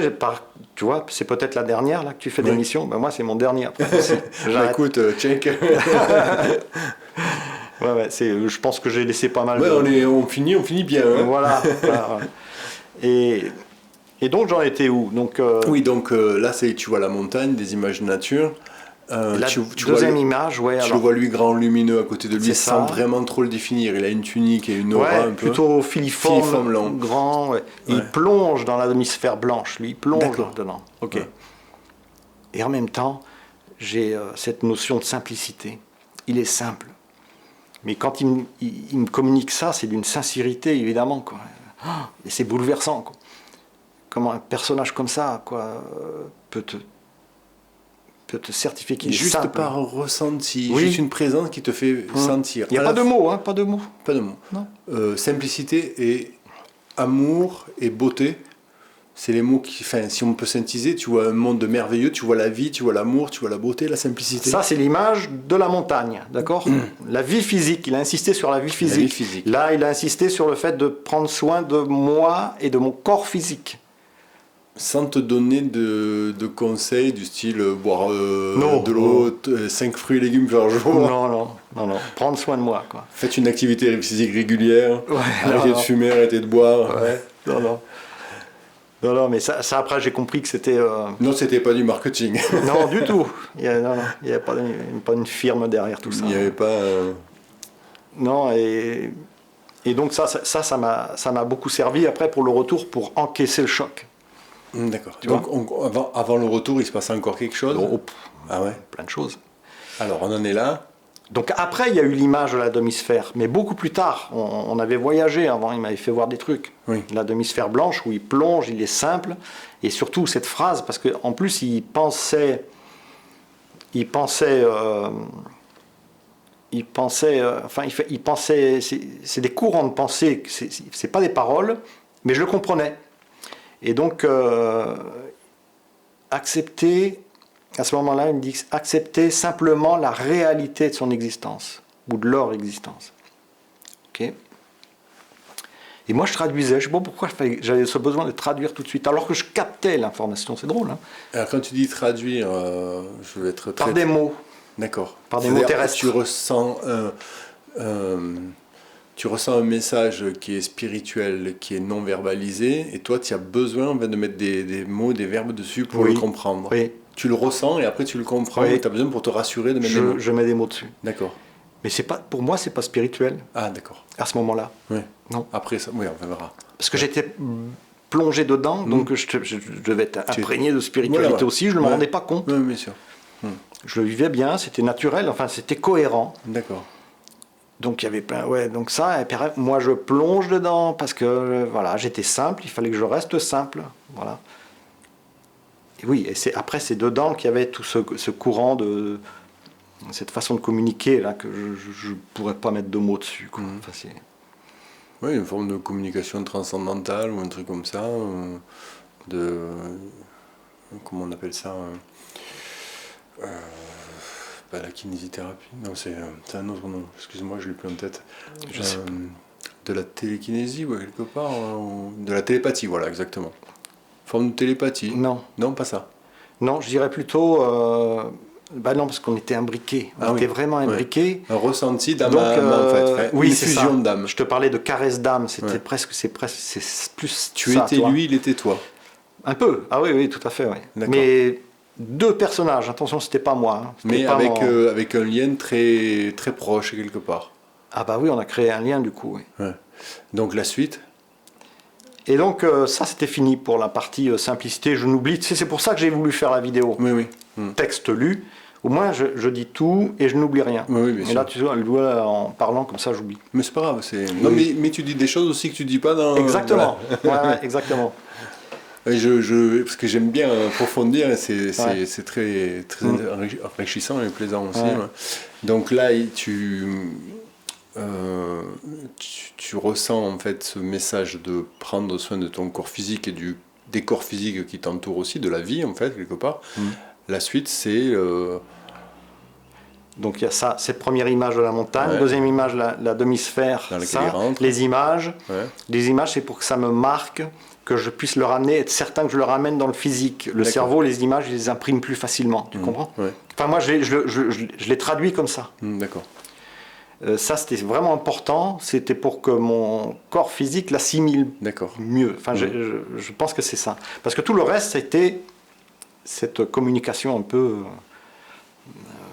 tu vois, c'est peut-être la dernière là, que tu fais Ouais. d'émission. Ben, moi, c'est mon dernier. Après, Bah, j'arrête. écoute, check. Ouais, je pense que j'ai laissé pas mal Ouais, de... on finit bien. Hein. Voilà. Voilà. Et donc, j'en étais où? Donc, Oui, donc là, tu vois la montagne, des images de nature. la Tu deuxième vois image, ouais. tu Alors, le vois lui grand, lumineux à côté de lui, c'est sans ça. vraiment trop le définir. Il a une tunique et une aura Ouais, un peu. plutôt filiforme, Filiforme long. grand. Ouais. Ouais. Il plonge dans la demi-sphère blanche, lui, il plonge D'accord. dedans. Ok. Ouais. Et en même temps, j'ai cette notion de simplicité. Il est simple. Mais quand il me communique ça, c'est d'une sincérité, évidemment. Quoi. Et c'est bouleversant. Quoi. Comment un personnage comme ça quoi, peut te certifier qu'il est Juste simple. par un ressenti, Oui. juste une présence qui te fait sentir. Il n'y a pas de mots, hein, pas de mots. Pas de mots. Non. Simplicité et amour et beauté, c'est les mots qui. Enfin, si on peut synthétiser, tu vois un monde merveilleux, tu vois la vie, tu vois l'amour, tu vois la beauté, la simplicité. Ça, c'est l'image de la montagne, d'accord? La vie physique, il a insisté sur la vie physique. La vie physique. Là, il a insisté sur le fait de prendre soin de moi et de mon corps physique. Sans te donner de conseils du style boire Non. de l'eau, 5 fruits et légumes par jour. Non. Prendre soin de moi, quoi. Faites une activité physique régulière. Ouais, Arrêtez de fumer, arrêtez de boire. Ouais, non, mais ça après, j'ai compris que c'était... Non, c'était pas du marketing. Non, du tout. Il n'y avait pas une firme derrière tout ça. Il n'y avait pas. Non, et donc ça m'a beaucoup servi après pour le retour, pour encaisser le choc. D'accord. Tu Donc avant le retour, il se passait encore quelque chose. Oh, Ah ouais. plein de choses. Alors on en est là. Donc après, il y a eu l'image de la demi-sphère, mais beaucoup plus tard. On avait voyagé avant, il m'avait fait voir des trucs. Oui. La demi-sphère blanche où il plonge, il est simple, et surtout cette phrase, parce qu'en plus il pensait, c'est des courants de pensée, c'est pas des paroles, mais je le comprenais. Et donc accepter. À ce moment-là, il me dit accepter simplement la réalité de son existence, ou de leur existence. Okay. Et moi, je traduisais. Je ne sais pas pourquoi j'avais ce besoin de traduire tout de suite, alors que je captais l'information. C'est drôle. Hein. Alors quand tu dis traduire, je vais être très... Par des mots. D'accord. Par des mots terrestres. Tu ressens un message qui est spirituel, qui est non verbalisé, et toi, tu as besoin de mettre des mots, des verbes dessus pour le comprendre. Oui. Tu le ressens et après tu le comprends, Oui. et tu as besoin pour te rassurer de mettre des mots. Je mets des mots dessus. D'accord. Mais pour moi, c'est pas spirituel. Ah, d'accord. À ce moment-là. Oui. Non. Après ça, oui, on verra. Parce que j'étais plongé dedans, donc je devais être imprégné de spiritualité voilà. aussi, je ne me rendais pas compte. Oui, bien sûr. Je le vivais bien, c'était naturel, enfin c'était cohérent. D'accord. Donc il y avait plein, donc ça, et puis moi je plonge dedans parce que voilà, j'étais simple, il fallait que je reste simple, voilà. Et oui, et après c'est dedans qu'il y avait tout ce courant de cette façon de communiquer là que je pourrais pas mettre de mots dessus, quoi. Enfin, oui, une forme de communication transcendantale ou un truc comme ça, comment on appelle ça, pas la kinésithérapie, non, c'est un autre nom, excuse-moi, je l'ai plus en tête. De la télékinésie, ouais, quelque part, de la télépathie, voilà, exactement. Forme de télépathie. Non. Non, pas ça. Non, je dirais plutôt... non, parce qu'on était imbriqués. On était vraiment imbriqués. Ouais. Un ressenti d'âme à âme, en fait. Oui, une fusion d'âme. Je te parlais de caresse d'âme. C'était presque... C'est plus tu ça, étais toi. lui, il était toi. Un peu. Ah oui, tout à fait, oui. Mais deux personnages. Attention, c'était pas moi. Hein. Mais avec un lien très, très proche, quelque part. Ah bah oui, on a créé un lien, du coup, oui. Ouais. Donc la suite. Et donc ça c'était fini pour la partie simplicité, je n'oublie, c'est pour ça que j'ai voulu faire la vidéo. Oui, oui. Texte lu, au moins je dis tout et je n'oublie rien. Oui, bien et sûr. là tu vois, en parlant comme ça j'oublie. Mais c'est pas grave, non, mais tu dis des choses aussi que tu dis pas dans... Exactement, voilà. Ouais, exactement. Parce que j'aime bien approfondir, et c'est très, très enrichissant et plaisant aussi. Ouais. Donc là, tu ressens en fait ce message de prendre soin de ton corps physique et des corps physiques qui t'entourent aussi, de la vie en fait, quelque part. La suite, c'est... Donc il y a ça, cette première image de la montagne, deuxième image, la demi-sphère, les images. Les images, c'est pour que ça me marque, que je puisse le ramener, être certain que je le ramène dans le physique. Le cerveau, les images, je les imprime plus facilement, tu comprends? Enfin moi, je les traduis comme ça. D'accord. Ça, c'était vraiment important, c'était pour que mon corps physique l'assimile mieux. Enfin, je pense que c'est ça. Parce que tout le reste, c'était cette communication un peu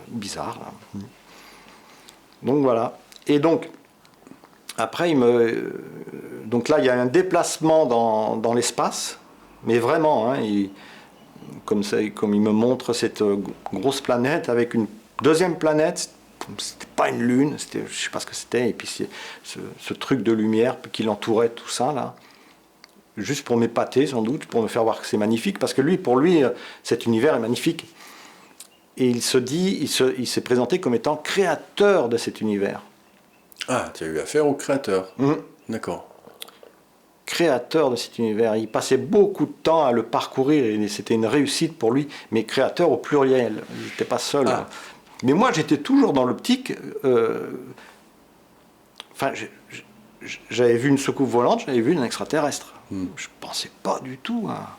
bizarre. Là. Donc voilà. Et donc, après, donc là, il y a un déplacement dans l'espace, mais vraiment, hein, comme il me montre cette grosse planète avec une deuxième planète. C'était pas une lune, je sais pas ce que c'était, et puis ce truc de lumière qui l'entourait, tout ça là, juste pour m'épater sans doute, pour me faire voir que c'est magnifique, parce que pour lui, cet univers est magnifique. Et il s'est présenté comme étant créateur de cet univers. Ah, tu as eu affaire au créateur. D'accord. Créateur de cet univers. Il passait beaucoup de temps à le parcourir, et c'était une réussite pour lui, mais créateur au pluriel. Il n'était pas seul. Ah. Mais moi, j'étais toujours dans l'optique. Enfin, j'avais vu une soucoupe volante, j'avais vu un extraterrestre. Je ne pensais pas du tout à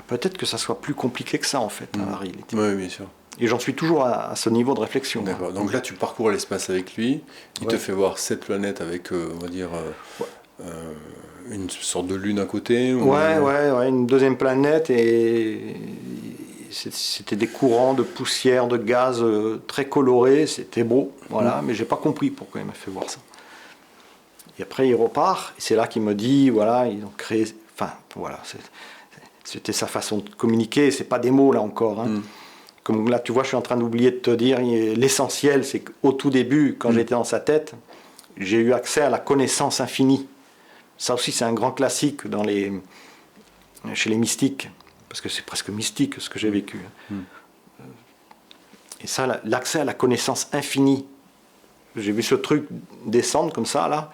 peut-être que ça soit plus compliqué que ça, en fait, la réalité. Oui, bien sûr. Et j'en suis toujours à ce niveau de réflexion. D'accord. Hein. Donc là, tu parcours l'espace avec lui. Il te fait voir cette planète avec, on va dire, une sorte de lune à côté. Ouais, une deuxième planète et. C'était des courants de poussière, de gaz très colorés, c'était beau, voilà, mais j'ai pas compris pourquoi il m'a fait voir ça. Et après il repart, et c'est là qu'il me dit, voilà, ils ont créé, enfin voilà, c'était sa façon de communiquer, c'est pas des mots là encore. Hein. Comme là tu vois, je suis en train d'oublier de te dire, l'essentiel c'est qu'au tout début, quand j'étais dans sa tête, j'ai eu accès à la connaissance infinie. Ça aussi c'est un grand classique chez les mystiques. Parce que c'est presque mystique ce que j'ai vécu. Et ça, l'accès à la connaissance infinie. J'ai vu ce truc descendre comme ça, là,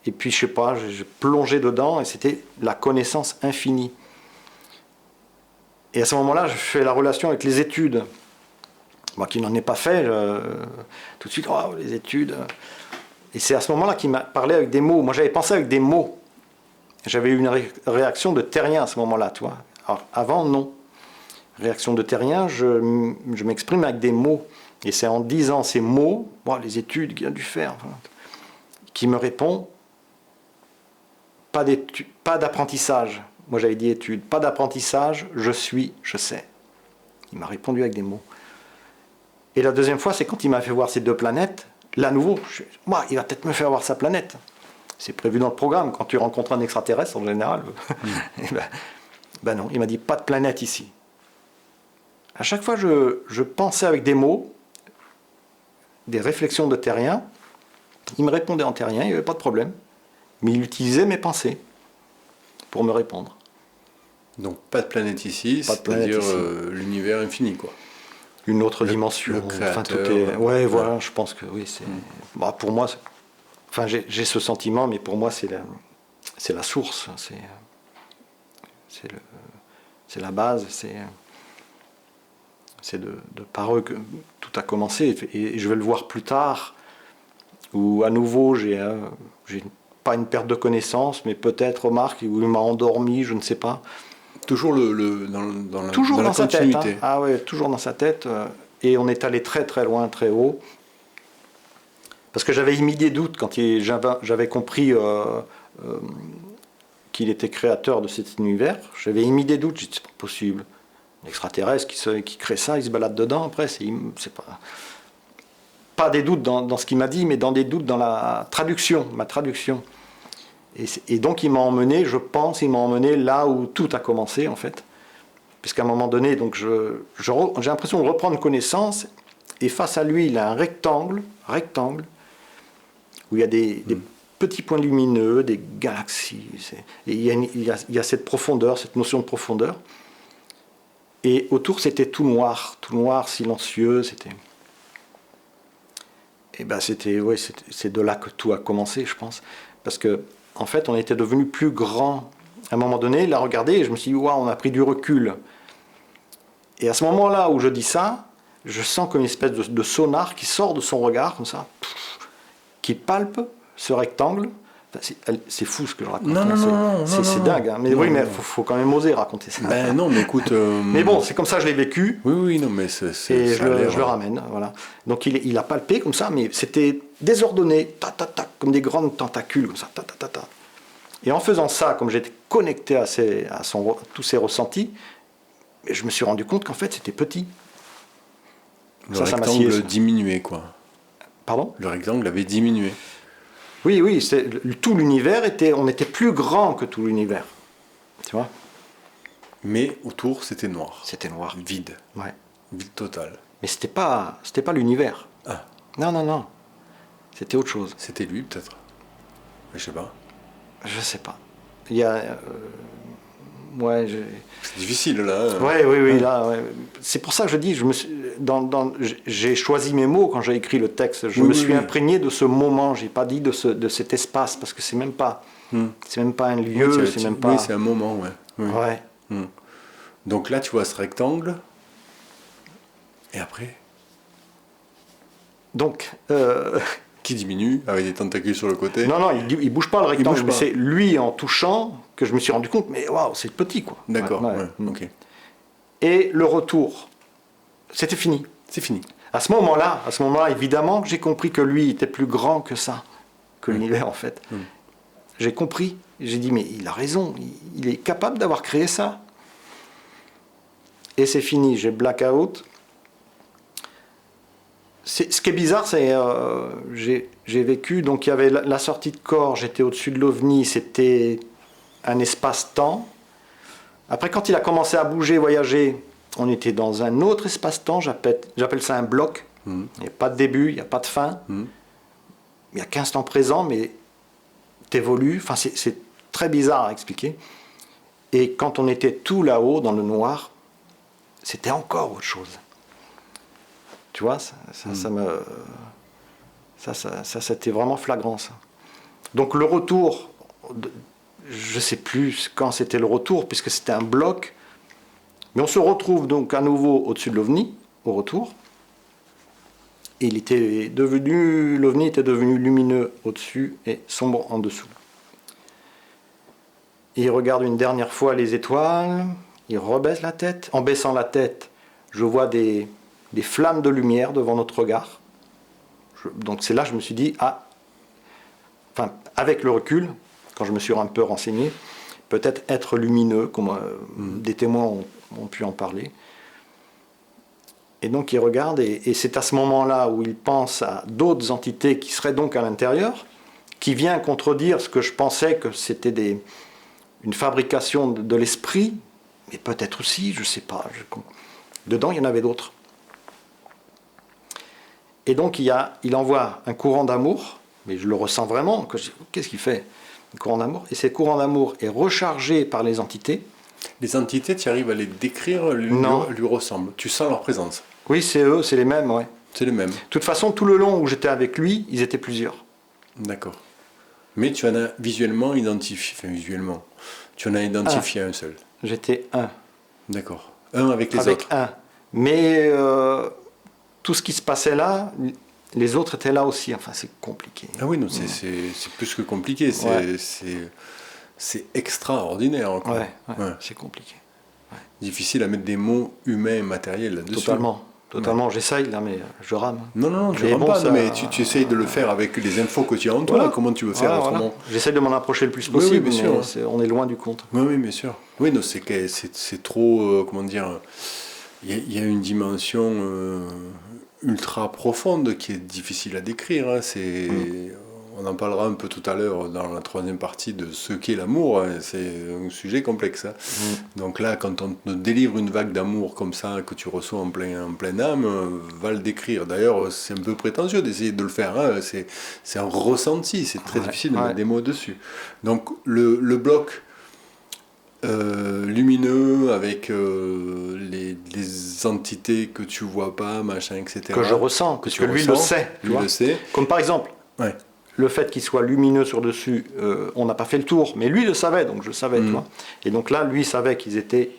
et puis, je sais pas, j'ai plongé dedans, et c'était la connaissance infinie. Et à ce moment-là, je fais la relation avec les études. Moi qui n'en ai pas fait, tout de suite, oh, les études. Et c'est à ce moment-là qu'il m'a parlé avec des mots. Moi, j'avais pensé avec des mots. J'avais eu une réaction de terrien à ce moment-là, tu vois. Alors, avant, non. Réaction de terrien, je m'exprime avec des mots. Et c'est en disant ces mots, les études qu'il a dû faire, qui me répond, pas d'apprentissage. Moi, j'avais dit études. Pas d'apprentissage, je sais. Il m'a répondu avec des mots. Et la deuxième fois, c'est quand il m'a fait voir ces deux planètes. Là, à nouveau, il va peut-être me faire voir sa planète. C'est prévu dans le programme. Quand tu rencontres un extraterrestre, en général... Ben non, il m'a dit pas de planète ici. À chaque fois, je pensais avec des mots, des réflexions de terrien. Il me répondait en terrien, il n'y avait pas de problème. Mais il utilisait mes pensées pour me répondre. Donc pas de planète ici, c'est-à-dire l'univers infini, quoi. Une autre dimension. Le créateur, enfin, tout est... Ouais, voilà, je pense que oui. Pour moi, enfin, j'ai ce sentiment, mais pour moi, c'est la source. C'est la base, c'est de par eux que tout a commencé. Et je vais le voir plus tard, où à nouveau j'ai pas une perte de connaissance, mais peut-être, remarque, où il m'a endormi, je ne sais pas. Toujours dans toujours dans sa tête. Hein. Ah ouais, toujours dans sa tête. Et on est allé très très loin, très haut. Parce que j'avais émis des doutes quand j'avais compris qu'il était créateur de cet univers. J'avais émis des doutes, j'ai dit c'est pas possible. L'extraterrestre qui crée ça, il se balade dedans après, c'est pas des doutes dans ce qu'il m'a dit, mais dans des doutes dans ma traduction. Et donc il m'a emmené, je pense, il m'a emmené là où tout a commencé en fait. Puisqu'à un moment donné, donc j'ai l'impression de reprendre connaissance, et face à lui, il a un rectangle, où il y a des petits points lumineux, des galaxies. Et il y a cette profondeur, cette notion de profondeur. Et autour, c'était tout noir, silencieux. Et ben c'est de là que tout a commencé, je pense. Parce que, en fait, on était devenu plus grand. À un moment donné, il a regardé et je me suis dit, waouh, on a pris du recul. Et à ce moment-là où je dis ça, je sens comme une espèce de sonar qui sort de son regard, comme ça, qui palpe ce rectangle. Enfin, c'est fou ce que je raconte. Non, c'est dingue. Hein. Mais non, oui, mais faut quand même oser raconter ça. Ben non, mais écoute. Mais bon, c'est comme ça que je l'ai vécu. Oui, non, mais et je le ramène. Voilà. Donc il a palpé comme ça, mais c'était désordonné, comme des grandes tentacules, comme ça, Et en faisant ça, comme j'étais connecté à tous ces ressentis, je me suis rendu compte qu'en fait c'était petit. Le rectangle diminuait, quoi. Pardon ? Le rectangle avait diminué. Oui, tout l'univers on était plus grand que tout l'univers. Tu vois ? Mais autour, c'était noir. C'était noir. Vide. Ouais. Vide total. Mais c'était pas l'univers. Ah. Non. C'était autre chose. C'était lui, peut-être. Je sais pas. Je sais pas. Il y a... C'est difficile, là. Oui, là. Ouais. C'est pour ça que je dis, j'ai choisi mes mots quand j'ai écrit le texte. Je me suis imprégné de ce moment. J'ai pas dit de cet espace, parce que c'est même pas un lieu, c'est même pas... Oui, c'est un moment, ouais. Ouais. Donc là, tu vois ce rectangle. Et après Donc... Qui diminue, avec des tentacules sur le côté. Non, il bouge pas le rectangle, mais c'est lui en touchant que je me suis rendu compte, mais waouh, c'est petit, quoi. D'accord, ok. Et le retour, c'était fini. C'est fini. À ce moment-là, évidemment, j'ai compris que lui était plus grand que ça, que l'univers, en fait. J'ai compris, j'ai dit, mais il a raison, il est capable d'avoir créé ça. Et c'est fini, j'ai blackout. Ce qui est bizarre, c'est j'ai vécu, donc il y avait la sortie de corps, j'étais au-dessus de l'OVNI, c'était un espace-temps. Après, quand il a commencé à bouger, voyager, on était dans un autre espace-temps, j'appelle ça un bloc. Il n'y a pas de début, il n'y a pas de fin. Il n'y a qu'instant présent, mais t'évolues. Enfin, c'est très bizarre à expliquer. Et quand on était tout là-haut, dans le noir, c'était encore autre chose. Tu vois, c'était vraiment flagrant, ça. Donc le retour, je ne sais plus quand c'était le retour, puisque c'était un bloc, mais on se retrouve donc à nouveau au-dessus de l'OVNI, au retour, et l'OVNI était devenu lumineux au-dessus et sombre en dessous. Et il regarde une dernière fois les étoiles, il rebaisse la tête. En baissant la tête, je vois des flammes de lumière devant notre regard. Donc c'est là que je me suis dit, avec le recul, quand je me suis un peu renseigné, peut-être être lumineux, comme des témoins ont pu en parler. Et donc il regarde, et c'est à ce moment-là où il pense à d'autres entités qui seraient donc à l'intérieur, qui vient contredire ce que je pensais que c'était une fabrication de l'esprit, mais peut-être aussi, je ne sais pas. Dedans, il y en avait d'autres. Et donc il envoie un courant d'amour, mais je le ressens vraiment. Qu'est-ce qu'il fait ? Un courant d'amour. Et ce courant d'amour est rechargé par les entités. Les entités, tu arrives à les décrire, lui ressemblent. Tu sens leur présence. Oui, c'est eux, c'est les mêmes, ouais. C'est les mêmes. De toute façon, tout le long où j'étais avec lui, ils étaient plusieurs. D'accord. Mais tu en as visuellement identifié, tu en as identifié un seul. J'étais un. D'accord. Un avec les autres. Avec un. Mais tout ce qui se passait là, les autres étaient là aussi. Enfin, c'est compliqué. Ah oui, non, c'est plus que compliqué. C'est extraordinaire. Quoi. Ouais, c'est compliqué. Ouais. Difficile à mettre des mots humains et matériels là-dessus. Totalement. Ouais. J'essaye là, mais je rame. Non, tu rames pas, mais tu essayes de le faire avec les infos que tu as en toi. Voilà. Comment tu veux faire autrement ? Voilà. J'essaye de m'en approcher le plus possible, oui, bien mais on est loin du compte. Oui, bien sûr. Oui, non, c'est trop, comment dire, il y a une dimension ultra profonde qui est difficile à décrire. Hein. on en parlera un peu tout à l'heure dans la troisième partie de ce qu'est l'amour. C'est un sujet complexe. Hein. Donc là, quand on te délivre une vague d'amour comme ça, que tu reçois en plein âme, va le décrire. D'ailleurs, c'est un peu prétentieux d'essayer de le faire. Hein. C'est un ressenti, c'est très difficile de mettre des mots dessus. Donc le bloc lumineux avec les entités que tu vois pas, machin, etc. Que je ressens, que lui le sait. Lui le sait. Comme par exemple, le fait qu'il soit lumineux sur dessus, on n'a pas fait le tour, mais lui le savait, donc je savais, tu vois. Et donc là, lui savait qu'ils étaient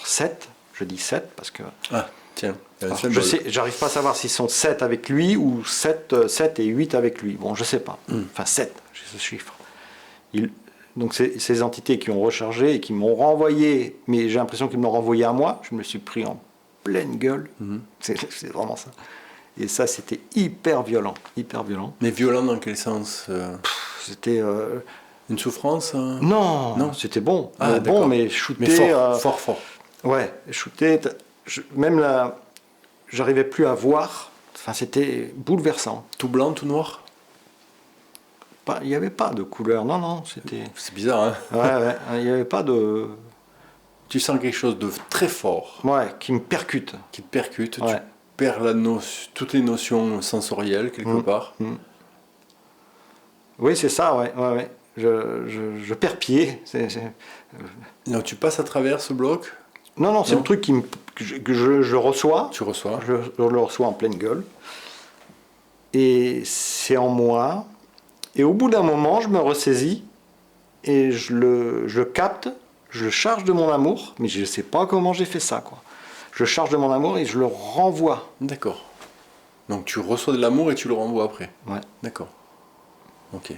7, je dis 7 parce que... Ah, tiens. J'arrive pas à savoir s'ils sont 7 avec lui ou 7 et 8 avec lui. Bon, je sais pas. Enfin, 7, j'ai ce chiffre. Donc ces entités qui ont rechargé et qui m'ont renvoyé, mais j'ai l'impression qu'ils m'ont renvoyé à moi, je me suis pris en pleine gueule. C'est vraiment ça. Et ça, c'était hyper violent, hyper violent. Mais violent dans quel sens C'était... Une souffrance Non, c'était bon. Ah, bon, mais shooté... Mais fort. Ouais, shooté... Même là, j'arrivais plus à voir. Enfin, c'était bouleversant. Tout blanc, tout noir? Il n'y avait pas de couleur, non, c'était... C'est bizarre, hein? Ouais, il n'y avait pas de... Tu sens quelque chose de très fort. Ouais, qui me percute. Qui te percute, ouais. Tu perds toutes les notions sensorielles, quelque part. Oui, c'est ça, ouais. Je perds pied. Non, tu passes à travers ce bloc? Non, c'est le truc que je reçois. Tu reçois? Je le reçois en pleine gueule. Et c'est en moi... Et au bout d'un moment, je me ressaisis et je le capte, je le charge de mon amour, mais je ne sais pas comment j'ai fait ça, quoi. Je charge de mon amour et je le renvoie. D'accord. Donc tu reçois de l'amour et tu le renvoies après. Ouais. D'accord. Ok.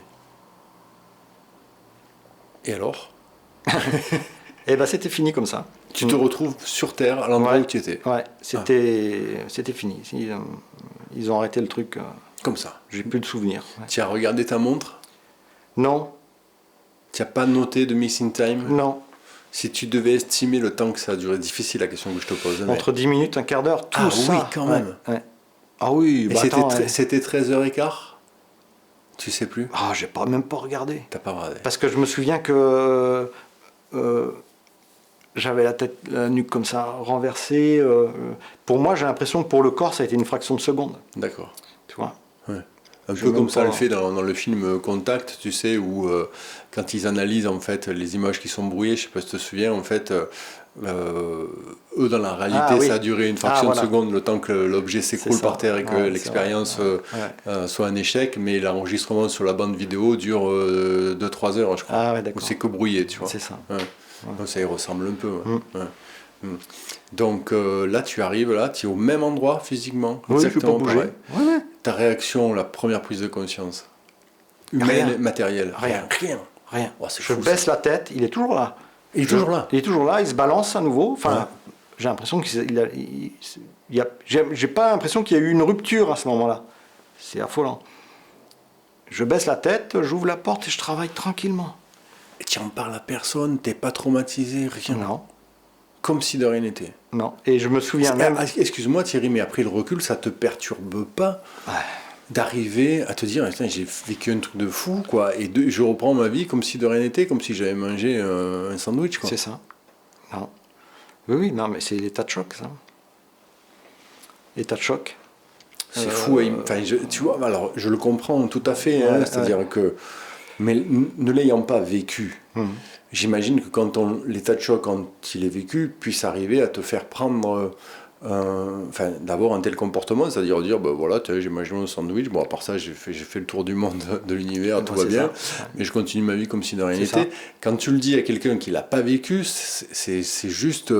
Et alors? Et ben c'était fini comme ça. Tu te retrouves sur Terre, à l'endroit où tu étais. Ouais, c'était fini. Ils ont arrêté le truc. Comme ça. J'ai plus de souvenirs. Ouais. Tu as regardé ta montre? Non. Tu n'as pas noté de missing time? Non. Si tu devais estimer le temps que ça a duré, difficile la question que je te pose. Entre 10 minutes, un quart d'heure, tout ça. Ah oui, quand même. Ouais. Ah oui, et c'était 13h15? Tu sais plus? Ah, j'ai même pas regardé. T'as pas regardé? Parce que je me souviens que j'avais la nuque comme ça, renversée. Pour moi, j'ai l'impression que pour le corps, ça a été une fraction de seconde. D'accord. Tu vois? Ouais. Un peu comme ça le fait dans le film Contact, tu sais, où quand ils analysent en fait les images qui sont brouillées, je sais pas si tu te souviens, en fait, eux dans la réalité, ça a duré une fraction de seconde, le temps que l'objet s'écroule par terre et que l'expérience soit un échec, mais l'enregistrement sur la bande vidéo dure 2-3 heures, je crois. Ah ouais, d'accord. Où c'est que brouillé, tu vois. C'est ça. Ouais. Donc ça y ressemble un peu. Donc là, tu arrives, là, tu es au même endroit physiquement, exactement pareil. Ouais. Ta réaction, la première prise de conscience, humaine, matérielle, rien. Oh, je baisse la tête, il est toujours là. Il est toujours là. Il est toujours là, il se balance à nouveau. Enfin, j'ai l'impression j'ai pas l'impression qu'il y a eu une rupture à ce moment-là. C'est affolant. Je baisse la tête, j'ouvre la porte et je travaille tranquillement. Et tu en parles à personne, t'es pas traumatisé, rien. Non. Comme si de rien n'était. Non. Et je me souviens même... Excuse-moi Thierry, mais après le recul, ça te perturbe pas d'arriver à te dire, j'ai vécu un truc de fou, quoi, et je reprends ma vie comme si de rien n'était, comme si j'avais mangé un sandwich, quoi. C'est ça. Non. Oui, non, mais c'est l'état de choc, ça. L'état de choc. C'est fou. Tu vois, alors, je le comprends tout à fait, c'est-à-dire que... Mais ne l'ayant pas vécu, j'imagine que l'état de choc, quand il est vécu, puisse arriver à te faire prendre, d'abord un tel comportement, c'est-à-dire dire, voilà, j'ai mangé mon sandwich, bon, à part ça, j'ai fait le tour du monde, de l'univers, tout va bien, mais je continue ma vie comme si de rien n'était. Quand tu le dis à quelqu'un qui l'a pas vécu, c'est juste...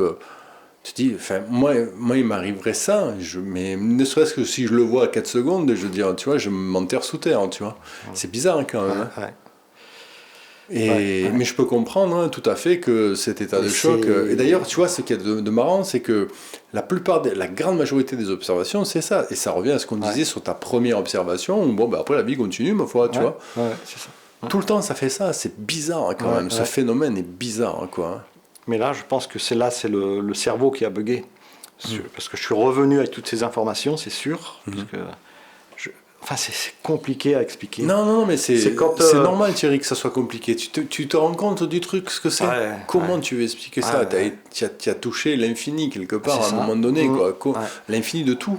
Tu te dis, moi, il m'arriverait ça, mais ne serait-ce que si je le vois à 4 secondes, je veux dire, tu vois, je m'enterre sous terre, tu vois. C'est bizarre, quand même. Mais je peux comprendre tout à fait que cet état de choc... Et d'ailleurs, tu vois, ce qu'il y a de marrant, c'est que la grande majorité des observations, c'est ça. Et ça revient à ce qu'on disait sur ta première observation, où après la vie continue, ma foi, tu vois. C'est ça. Tout le temps, ça fait ça. C'est bizarre, quand même. Ce phénomène est bizarre, quoi. Mais là, je pense que c'est le cerveau qui a bugué. Parce que je suis revenu avec toutes ces informations, c'est sûr. Parce que Enfin, c'est compliqué à expliquer. Non, mais c'est quand, normal, Thierry, que ça soit compliqué. Tu te rends compte du truc, ce que c'est. Comment tu veux expliquer ça? Tu as touché l'infini quelque part à un moment donné, quoi. L'infini de tout.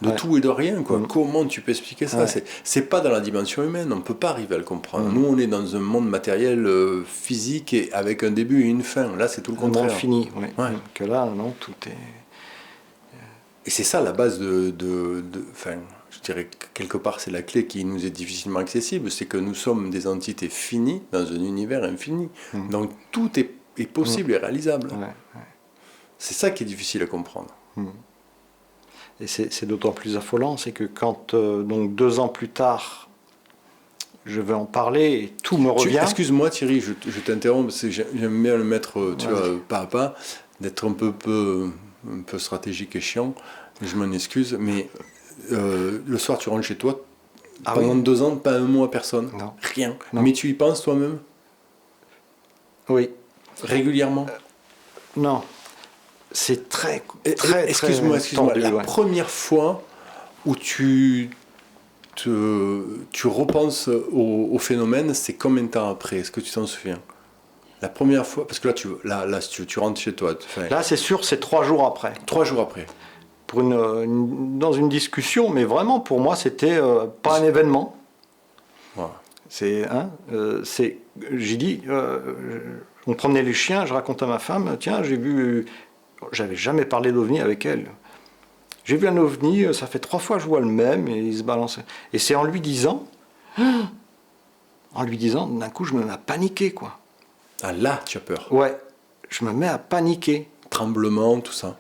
De tout et de rien, quoi. Comment tu peux expliquer ça? C'est pas dans la dimension humaine, on peut pas arriver à le comprendre. Nous, on est dans un monde matériel physique et avec un début et une fin. Là, c'est tout le contraire. Un monde fini, que là, non, tout est... Et c'est ça la base enfin, je dirais que quelque part, c'est la clé qui nous est difficilement accessible, c'est que nous sommes des entités finies dans un univers infini. Donc tout est possible et réalisable. C'est ça qui est difficile à comprendre. Et c'est d'autant plus affolant, c'est que quand, donc 2 ans plus tard, je vais en parler et tout me revient... Excuse-moi Thierry, je t'interromps, parce que j'aime bien le mettre pas à pas, d'être un peu stratégique et chiant, je m'en excuse, mais le soir tu rentres chez toi, pendant 2 ans, pas un mot à personne, rien, mais tu y penses toi-même? Oui. Régulièrement? Non. C'est très excuse-moi, tendu, la première fois où tu repenses au phénomène, c'est combien de temps après? Est-ce que tu t'en souviens? La première fois, parce que là tu rentres chez toi. Là, c'est sûr, c'est 3 jours après. 3 jours après. Pour dans une discussion, mais vraiment, pour moi, c'était pas un événement. Voilà. J'ai dit, on promenait les chiens, je raconte à ma femme, tiens, j'ai vu... J'avais jamais parlé d'OVNI avec elle. J'ai vu un OVNI, ça fait 3 fois que je vois le même, et il se balançait. Et c'est en lui disant, d'un coup, je me mets à paniquer, quoi. Ah là, tu as peur? Ouais, je me mets à paniquer. Tremblement, tout ça?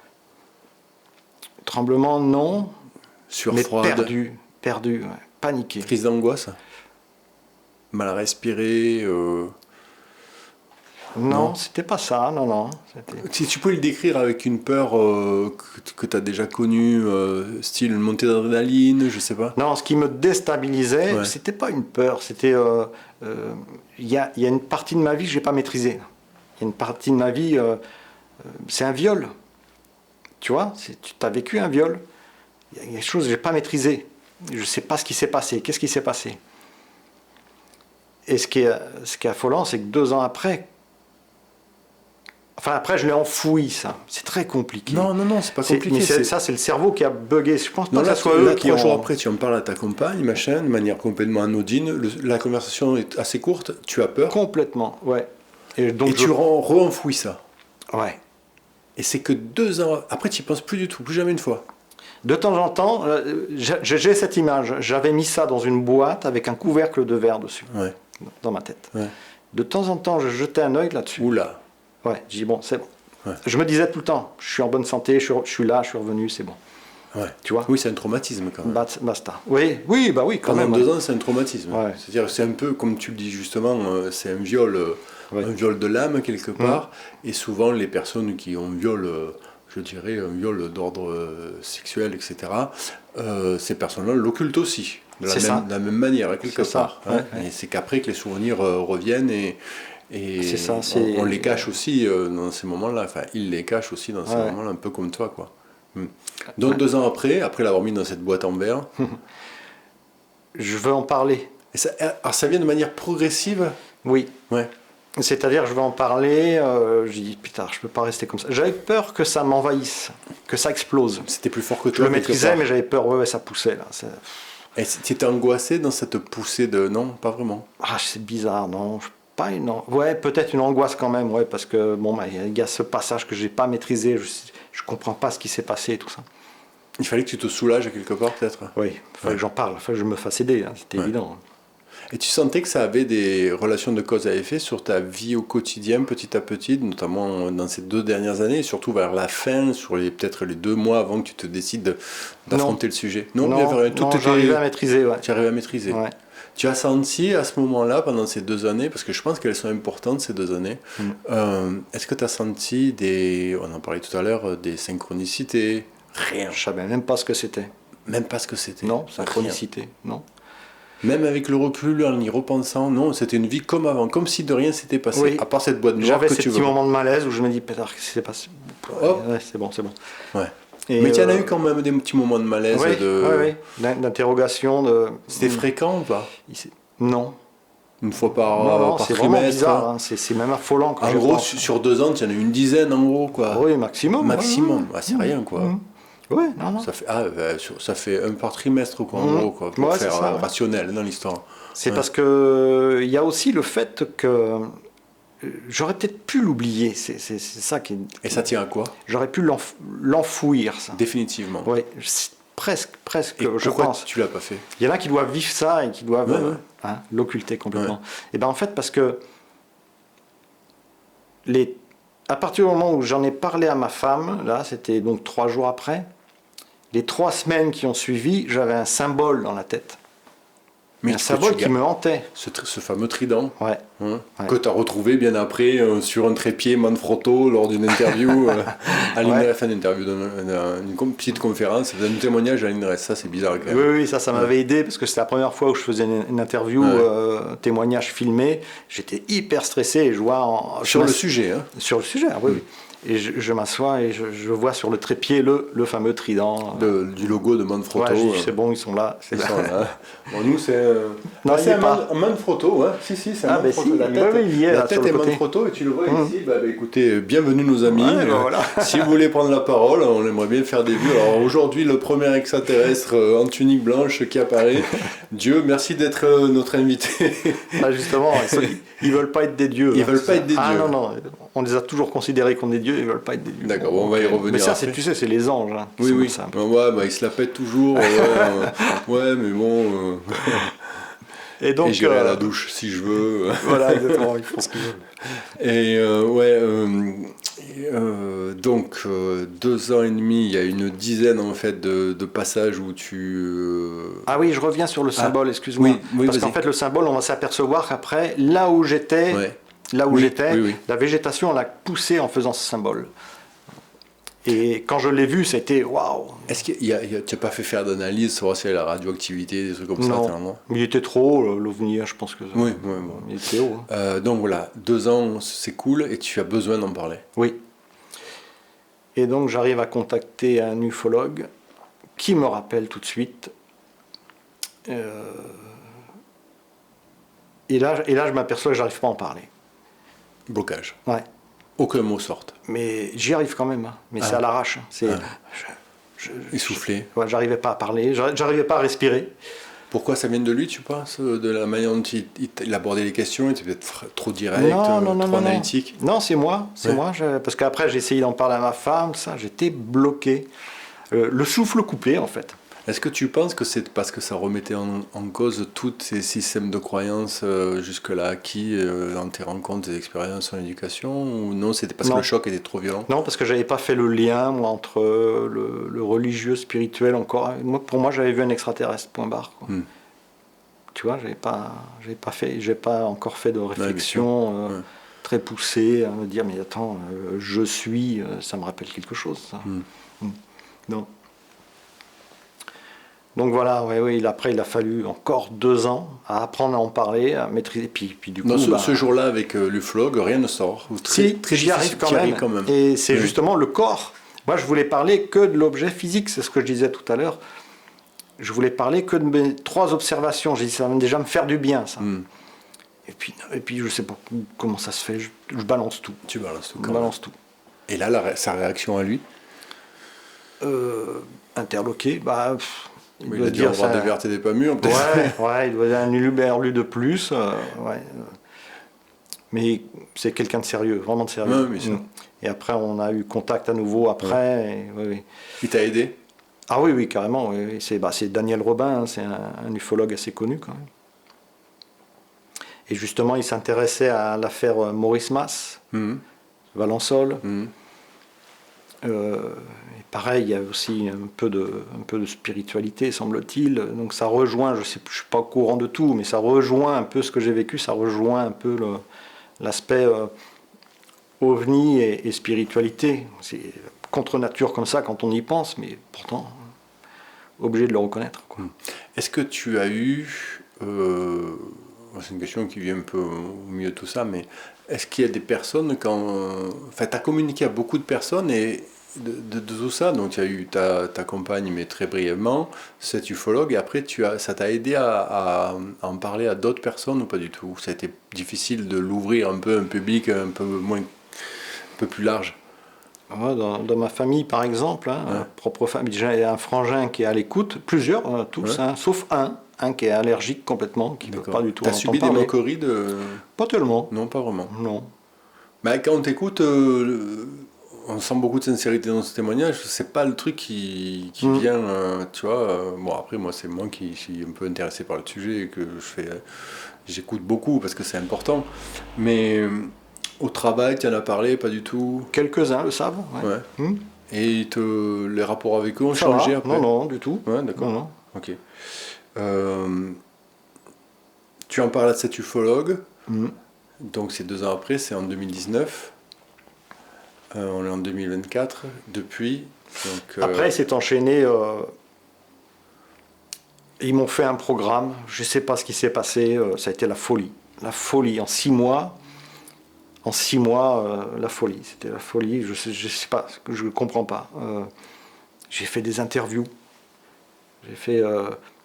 Tremblement, non. Surfroide? Mais perdu, paniqué. Crise d'angoisse? Mal à respirer? Non, c'était pas ça, non. Si tu peux le décrire avec une peur que tu as déjà connue, style une montée d'adrénaline, je sais pas. Non, ce qui me déstabilisait, c'était pas une peur, c'était... Il y a une partie de ma vie que j'ai pas maîtrisée. Il y a une partie de ma vie, c'est un viol. Tu vois, tu as vécu un viol. Il y a des choses que j'ai pas maîtrisées. Je sais pas ce qui s'est passé. Qu'est-ce qui s'est passé? Et ce qui est affolant, c'est que 2 ans après... Enfin, après, je l'ai enfoui, ça. C'est très compliqué. Non, c'est pas compliqué. Ça, c'est le cerveau qui a bugué. Je pense pas que ça soit eux qui 3 jours après, tu en parles à ta compagne, machin, de manière complètement anodine. La conversation est assez courte. Tu as peur. Complètement, ouais. Et tu re-enfouis ça. Ouais. Et c'est que 2 ans... Après, tu n'y penses plus du tout, plus jamais une fois. De temps en temps, j'ai cette image. J'avais mis ça dans une boîte avec un couvercle de verre dessus. Ouais. Dans ma tête. Ouais. De temps en temps, je jetais un œil là-dessus. Oula. Ouais, j'ai dit bon, c'est bon. Ouais. Je me disais tout le temps, je suis en bonne santé, je suis là, je suis revenu, c'est bon. Ouais. Tu vois? Oui, c'est un traumatisme quand même. Basta. Oui, quand pendant même. 2 ans, c'est un traumatisme. Ouais. C'est-à-dire, c'est un peu, comme tu le dis justement, c'est un viol de l'âme quelque part. Et souvent, les personnes qui ont je dirais, un viol d'ordre sexuel, etc., ces personnes-là l'occultent aussi. De la même manière, quelque part. Ouais. Et c'est qu'après que les souvenirs reviennent et c'est ça, on les cache aussi dans ces moments-là. Enfin, ils les cachent aussi dans ces moments-là, un peu comme toi, quoi. Donc 2 ans après l'avoir mis dans cette boîte en verre, je veux en parler. Et ça vient de manière progressive? Oui. Ouais. C'est-à-dire, je vais en parler. J'ai dit putain, je peux pas rester comme ça. J'avais peur que ça m'envahisse, que ça explose. C'était plus fort que toi. Je le maîtrisais, mais j'avais peur. Ouais, ça poussait là. Et tu étais angoissé dans cette poussée de... Non, pas vraiment. Ah, c'est bizarre, non. Pas une... Ouais, peut-être une angoisse quand même, ouais, parce que bon, il y a ce passage que j'ai pas maîtrisé. Je comprends pas ce qui s'est passé et tout ça. Il fallait que tu te soulages quelque part, peut-être. Oui, il fallait que j'en parle. Il fallait que je me fasse aider, hein, c'était évident. Et tu sentais que ça avait des relations de cause à effet sur ta vie au quotidien, petit à petit, notamment dans ces 2 dernières années, et surtout vers la fin, sur peut-être les 2 mois avant que tu te décides d'affronter le sujet? Non, j'arrivais à maîtriser. Ouais. Tu arrivais à maîtriser. Ouais. Tu as senti à ce moment-là, pendant ces 2 années, parce que je pense qu'elles sont importantes ces 2 années, est-ce que tu as senti on en parlait tout à l'heure, des synchronicités? Rien. Je savais même pas ce que c'était. Même pas ce que c'était? Non, synchronicité, non. Même avec le recul, en y repensant, non, c'était une vie comme avant, comme si de rien s'était passé, oui. à part cette boîte noire J'avais que ces tu petits veux. moments de malaise où je me dis, pétard, qu'est-ce qui s'est passé? Ouais, c'est bon. Ouais. Mais tu en as eu quand même des petits moments de malaise. Oui, d'interrogation. C'était fréquent ou pas? Non. Une fois par c'est trimestre. Vraiment bizarre, hein. C'est même affolant. En gros, sur 2 ans, tu en as eu une dizaine en gros, quoi. Oui, maximum. Maximum, c'est rien, quoi. Oui, non. Ça fait un par trimestre, quoi, en gros, quoi, pour faire rationnel dans l'histoire. C'est parce que il y a aussi le fait que j'aurais peut-être pu l'oublier. C'est ça qui est... Et ça tient à quoi? J'aurais pu l'enfouir, ça. Définitivement. Oui, presque, et je pense. Tu l'as pas fait? Il y en a qui doivent vivre ça et qui doivent l'occulter complètement. Et bien en fait, parce que à partir du moment où j'en ai parlé à ma femme, là, c'était donc 3 jours après, les 3 semaines qui ont suivi, j'avais un symbole dans la tête. Mais un symbole qui me hantait. Ce fameux trident, que tu as retrouvé bien après sur un trépied Manfrotto lors d'une interview à l'INRES, d'une petite conférence, un témoignage à l'INRES. Ça, c'est bizarre. Quand même. Oui, ça m'avait aidé parce que c'était la première fois où je faisais une interview, témoignage filmé. J'étais hyper stressé et je vois sur le sujet. Hein. Sur le sujet, oui. Et je m'assois et je vois sur le trépied le fameux trident. Du logo de Manfrotto. C'est bon, ils sont là. Ils sont là. Bon, nous, c'est un Manfrotto. Hein. Si, c'est un Manfrotto. La tête est Manfrotto et tu le vois ici. Écoutez, bienvenue nos amis. Voilà. Si vous voulez prendre la parole, on aimerait bien faire des vues. Alors aujourd'hui, le premier extraterrestre en tunique blanche qui apparaît. Dieu, merci d'être notre invité. Justement, ils veulent pas être des dieux. Ils veulent pas être des dieux. Non. On les a toujours considérés comme des dieux, ils veulent pas être des dieux. D'accord, on va y revenir. Mais ça, tu sais, c'est les anges. Hein. Oui. Ils se la pètent toujours. Mais bon. Et donc, j'irai à la douche si je veux. Voilà, exactement, ils font ce qu'ils veulent. Et donc 2 ans et demi, il y a une dizaine en fait de passages où tu. Ah oui, je reviens sur le symbole, excuse-moi. Oui, parce qu'en fait, le symbole, on va s'apercevoir qu'après, là où j'étais, la végétation, elle a poussé en faisant ce symbole. Et quand je l'ai vu, c'était waouh. Est-ce que tu n'as pas fait faire d'analyse sur la radioactivité, des trucs comme ça? Non, il était trop haut, l'OVNI, je pense que ça. Oui. Il était haut. Donc voilà, 2 ans, c'est cool et tu as besoin d'en parler. Oui. Et donc j'arrive à contacter un ufologue qui me rappelle tout de suite. Et là, je m'aperçois que j'arrive pas à en parler. Blocage. Ouais. Aucun mot sorte. Mais j'y arrive quand même, hein. Mais c'est à l'arrache. Essoufflé. J'arrivais pas à parler, j'arrivais pas à respirer. Pourquoi ça vient de lui, tu penses? De la manière dont il abordait les questions, il était peut-être trop direct, trop analytique? Non, c'est moi. Parce qu'après, j'ai essayé d'en parler à ma femme, j'étais bloqué. Le souffle coupé, en fait. Est-ce que tu penses que c'est parce que ça remettait en cause tous ces systèmes de croyances jusque-là acquis dans tes rencontres, tes expériences en éducation, ou non, c'était parce que le choc était trop violent? Non, parce que j'avais pas fait le lien moi, entre le religieux, spirituel encore. Pour moi, j'avais vu un extraterrestre, point barre. Quoi. Tu vois, j'ai pas encore fait de réflexion très poussée à me dire mais attends, je suis, ça me rappelle quelque chose. Ça. Non. Donc voilà, après il a fallu encore 2 ans à apprendre à en parler, à maîtriser. Puis du coup, ce jour-là avec l'ufologue, rien ne sort. Très j'y arrive quand même. Et c'est justement le corps. Moi, je voulais parler que de l'objet physique, c'est ce que je disais tout à l'heure. Je voulais parler que de mes 3 observations. J'ai dit ça va déjà me faire du bien, ça. Et puis je sais pas comment ça se fait. Je balance tout. Tu balances tout. Je balance tout. Et là, sa réaction à lui? Interloqué, il doit dire ça. Des vertes et des pas mûres, peut-être. Ouais, il doit dire un uluberlu de plus. Mais c'est quelqu'un de sérieux, vraiment de sérieux. Oui, sûr. Et après, on a eu contact à nouveau après. Et, il t'a aidé? Ah oui, carrément. Oui. C'est Daniel Robin, hein, c'est un ufologue assez connu quand même. Et justement, il s'intéressait à l'affaire Maurice Mas, Valençol. Et pareil, il y a aussi un peu de spiritualité, semble-t-il. Donc ça rejoint, je ne suis pas au courant de tout, mais ça rejoint un peu ce que j'ai vécu, ça rejoint un peu l'aspect ovni et spiritualité. C'est contre nature comme ça quand on y pense, mais pourtant, obligé de le reconnaître. Quoi. Est-ce que tu as eu... c'est une question qui vient un peu au milieu de tout ça, mais est-ce qu'il y a des personnes tu as communiqué à beaucoup de personnes et de tout ça, donc tu as eu ta compagne, mais très brièvement, cet ufologue, et après ça t'a aidé à en parler à d'autres personnes ou pas du tout? Ça a été difficile de l'ouvrir un peu à un public un peu plus large? Dans ma famille, par exemple, Ouais. propre famille, j'ai un frangin qui est à l'écoute, plusieurs, tous, Ouais. sauf un qui est allergique complètement, qui ne peut D'accord. pas du tout T'as entendre subi des parler. moqueries Pas tellement, Non, pas vraiment. non. Bah, quand on t'écoute, on sent beaucoup de sincérité dans ce témoignage. C'est pas le truc qui vient, tu vois. Bon, après, moi, c'est moi qui suis un peu intéressé par le sujet et que j'écoute beaucoup parce que c'est important. Mais au travail, tu en as parlé, pas du tout. Quelques-uns le savent. Ouais. Ouais. Hmm. Et les rapports avec eux ont Ça changé va. après? Non, non, du tout. Ouais, d'accord. Non, non. Ok. Euh, Tu en parles à cet ufologue. Hmm. Donc, c'est 2 ans après, c'est en 2019. On est en 2024 depuis. Donc, Après, c'est enchaîné. Ils m'ont fait un programme. Je ne sais pas ce qui s'est passé. Ça a été la folie. La folie en 6 mois. En 6 mois, la folie. C'était la folie. Je sais pas. Je ne comprends pas. J'ai fait des interviews. J'ai fait.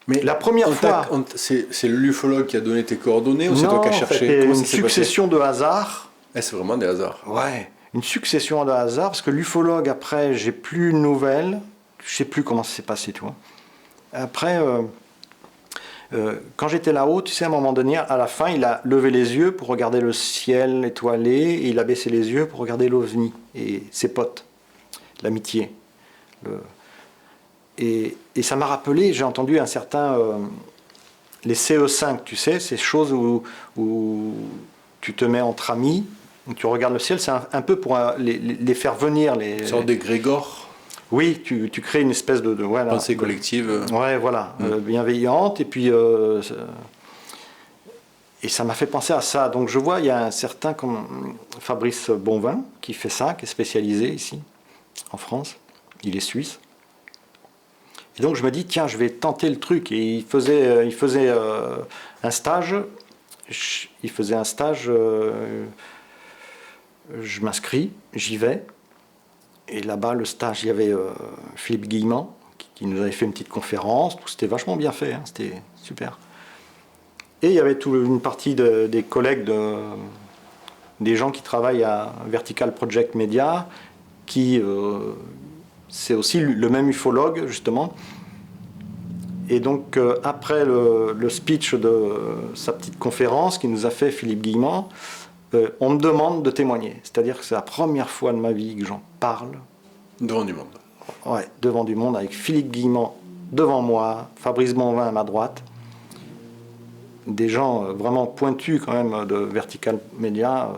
mais La première fois. c'est l'ufologue qui a donné tes coordonnées ou c'est toi Non, qui as cherché? c'était Comment une ça s'est passé? succession de hasards. C'est vraiment des hasards. Ouais, une succession de hasards, parce que l'ufologue, après, j'ai plus de nouvelles. Je sais plus comment ça s'est passé, tu vois. Après, quand j'étais là-haut, tu sais, à un moment donné, à la fin, il a levé les yeux pour regarder le ciel étoilé, et il a baissé les yeux pour regarder l'OVNI et ses potes, l'amitié. Et ça m'a rappelé, j'ai entendu un certain... les CE5, tu sais, ces choses où tu te mets entre amis, où tu regardes le ciel, c'est un peu pour les faire venir. Une sorte d'égrégore, Oui, tu crées une espèce de voilà, pensée collective. Ouais, voilà, bienveillante, et puis et ça m'a fait penser à ça. Donc je vois, il y a un certain comme Fabrice Bonvin qui fait ça, qui est spécialisé ici, en France. Il est suisse. Et donc je me dis, tiens, je vais tenter le truc. Et il faisait un stage. Il faisait un stage. Je m'inscris, j'y vais. Et là-bas, le stage, il y avait Philippe Guillemant qui nous avait fait une petite conférence. Tout c'était vachement bien fait, hein, c'était super. Et il y avait toute une partie des collègues, des gens qui travaillent à Vertical Project Media, qui c'est aussi le même ufologue, justement. Et donc, après le speech de sa petite conférence qui nous a fait Philippe Guillemant, on me demande de témoigner. C'est-à-dire que c'est la première fois de ma vie que j'en parle. Devant du monde. Ouais, devant du monde, avec Philippe Guillemant devant moi, Fabrice Bonvin à ma droite. Des gens vraiment pointus quand même de Vertical Media.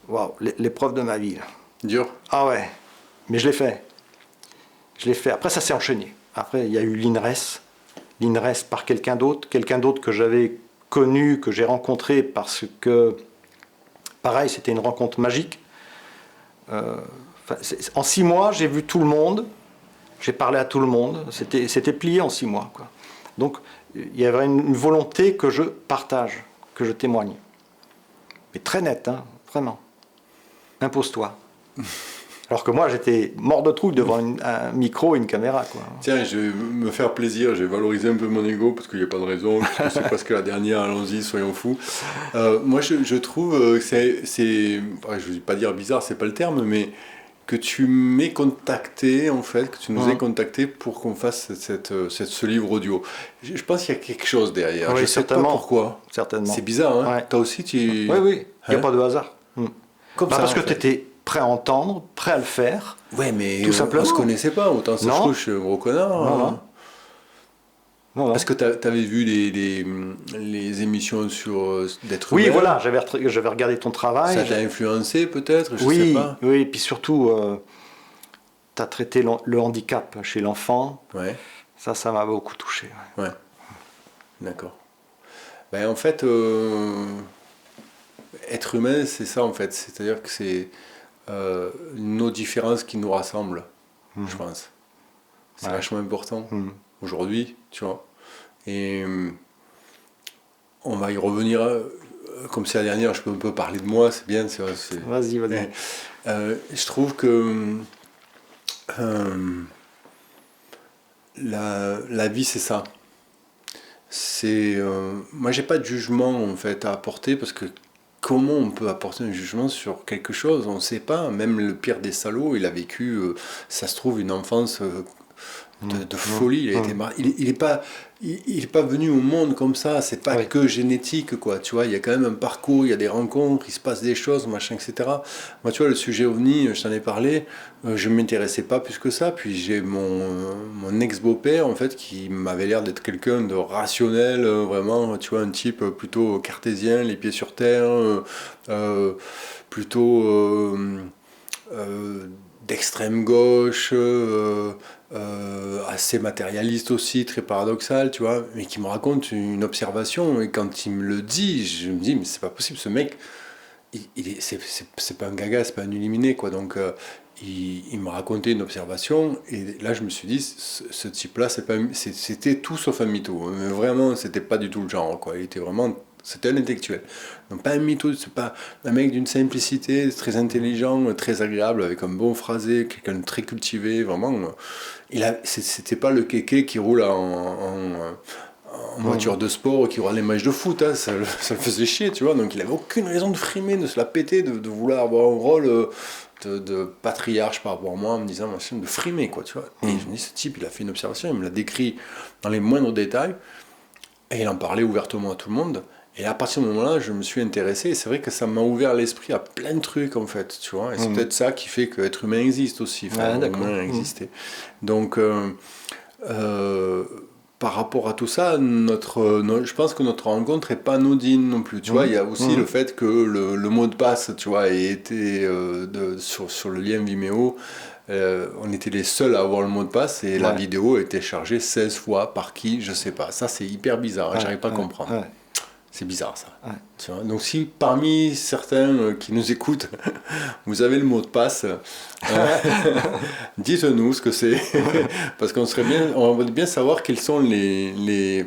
Waouh, l'épreuve de ma vie. Là. Dur. Ah ouais, mais je l'ai fait. Je l'ai fait. Après, ça s'est enchaîné. Après, il y a eu l'INRES. L'INRES par quelqu'un d'autre que j'avais connu, que j'ai rencontré parce que, pareil, c'était une rencontre magique. En 6 mois, j'ai vu tout le monde, j'ai parlé à tout le monde, c'était plié en 6 mois. Quoi. Donc, il y avait une volonté que je partage, que je témoigne. Mais très nette, hein, vraiment. Impose-toi. Alors que moi, j'étais mort de trouille devant un micro et une caméra. Quoi. Tiens, je vais me faire plaisir, je vais valoriser un peu mon ego parce qu'il n'y a pas de raison, c'est presque la dernière, allons-y, soyons fous. Moi, je trouve que je ne vais pas dire bizarre, c'est pas le terme, mais que tu m'aies contacté, en fait, que tu nous aies contacté pour qu'on fasse ce livre audio. Je pense qu'il y a quelque chose derrière, oui, je ne sais pas pourquoi. Certainement. C'est bizarre, hein? Ouais. Toi aussi, tu... Oui, oui, il n'y a Hein? pas de hasard. Comme ça, parce en que fait. tu étais prêt à entendre, prêt à le faire. Ouais, mais tout simplement. On se connaissait pas, autant ça se trouve, je suis un gros connard. Non, non. Parce que tu avais vu les émissions sur d'être Oui, humain. voilà, j'avais regardé ton travail. Ça t'a influencé peut-être, je oui, sais pas. Oui, et puis surtout, tu as traité le handicap chez l'enfant. Ouais. Ça m'a beaucoup touché. Ouais. D'accord. Ben, en fait, être humain, c'est ça en fait. C'est-à-dire que c'est nos différences qui nous rassemblent, je pense. C'est vachement important aujourd'hui, tu vois. Et on va y revenir. Comme c'est la dernière, je peux un peu parler de moi, c'est bien. Vas-y. Je trouve que Euh, la vie, c'est ça. Moi, j'ai pas de jugement en fait à apporter parce que comment on peut apporter un jugement sur quelque chose? On ne sait pas. Même le pire des salauds, il a vécu, ça se trouve, une enfance de folie. Il est pas venu au monde comme ça. C'est pas Oui. que génétique, quoi. Tu vois, il y a quand même un parcours, il y a des rencontres, il se passe des choses, machin, etc. Moi, tu vois, le sujet OVNI, je t'en ai parlé. Je ne m'intéressais pas plus que ça. Puis j'ai mon ex-beau-père, en fait, qui m'avait l'air d'être quelqu'un de rationnel, vraiment, tu vois, un type plutôt cartésien, les pieds sur terre, plutôt euh, d'extrême gauche, assez matérialiste aussi, très paradoxal, tu vois, mais qui me raconte une observation. Et quand il me le dit, je me dis, mais c'est pas possible, ce mec, c'est pas un gaga, c'est pas un illuminé, quoi. Donc, il me racontait une observation, et là, je me suis dit, ce type-là, c'était tout sauf un mytho. Mais vraiment, c'était pas du tout le genre, quoi. Il était vraiment. C'était un intellectuel. Donc, pas un mytho, c'est pas un mec d'une simplicité, très intelligent, très agréable, avec un bon phrasé, quelqu'un de très cultivé, vraiment. C'était pas le kéké qui roule en voiture de sport, qui roule les matchs de foot, hein, ça le faisait chier, tu vois. Donc il avait aucune raison de frimer, de se la péter, de vouloir avoir un rôle de patriarche par rapport à moi, en me disant, machin, de frimer, quoi, tu vois. Et je me dis, ce type, il a fait une observation, il me l'a décrit dans les moindres détails, et il en parlait ouvertement à tout le monde. Et à partir de ce moment-là, je me suis intéressé, et c'est vrai que ça m'a ouvert l'esprit à plein de trucs, en fait, tu vois. Et c'est peut-être ça qui fait que l'être humain existe aussi, enfin, l'humain a existé. Donc, euh, par rapport à tout ça, je pense que notre rencontre n'est pas anodine non plus. Tu vois, il y a aussi le fait que le mot de passe, tu vois, ait été sur le lien Vimeo. On était les seuls à avoir le mot de passe et la vidéo a été chargée 16 fois par qui, je sais pas. Ça, c'est hyper bizarre, j'arrive pas à comprendre. C'est bizarre ça. Tu vois. Donc si parmi certains qui nous écoutent, vous avez le mot de passe, dites-nous ce que c'est, parce on va bien savoir quels sont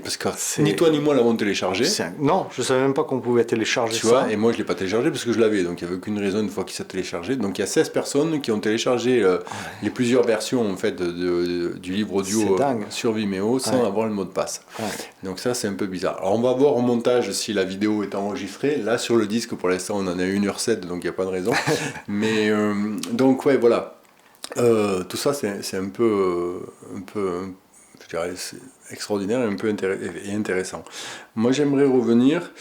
parce que ni toi ni moi l'avons téléchargé. Non, je savais même pas qu'on pouvait télécharger tu vois, et moi je l'ai pas téléchargé parce que je l'avais, donc il n'y avait aucune raison une fois qu'il s'est téléchargé. Donc il y a 16 personnes qui ont téléchargé les plusieurs versions en fait du livre audio sur Vimeo sans avoir le mot de passe. Donc ça c'est un peu bizarre. Alors on va voir au montage si la vidéo est enregistrée. Là sur le disque pour l'instant on en a 1h07, donc il n'y a pas de raison. Mais donc ouais, voilà. Tout ça c'est un peu je dirais, c'est extraordinaire et un peu intéressant. Moi j'aimerais revenir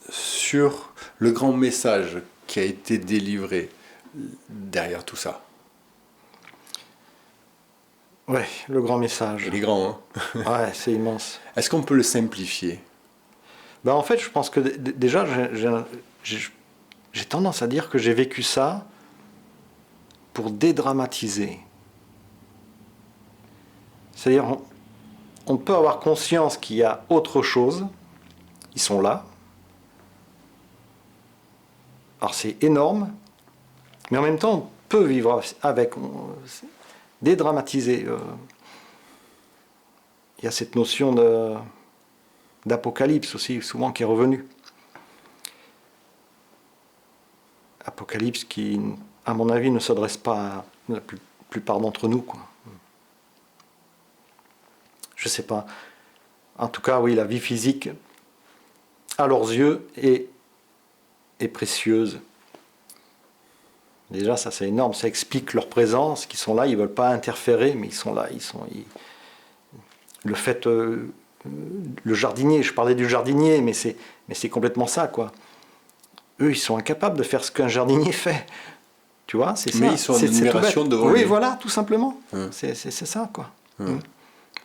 sur le grand message qui a été délivré derrière tout ça. Ouais, le grand message. Il est grand, hein. Ouais, c'est immense. Est-ce qu'on peut le simplifier? Ben, en fait, je pense que déjà, j'ai tendance à dire que j'ai vécu ça pour dédramatiser. C'est-à-dire, on peut avoir conscience qu'il y a autre chose. Ils sont là. Alors c'est énorme, mais en même temps, on peut vivre avec, dédramatiser. Il y a cette notion d'apocalypse aussi, souvent, qui est revenue. Apocalypse qui, à mon avis, ne s'adresse pas à la plupart d'entre nous, quoi. Je sais pas. En tout cas, oui, la vie physique, à leurs yeux, est précieuse. Déjà, ça c'est énorme, ça explique leur présence, qu'ils sont là, ils ne veulent pas interférer, mais ils sont là. Le fait, le jardinier, je parlais du jardinier, mais c'est complètement ça, quoi. Eux, ils sont incapables de faire ce qu'un jardinier fait. Tu vois, c'est ça. Mais ils sont en admiration devant lui. Oui, voilà, tout simplement. C'est ça, quoi.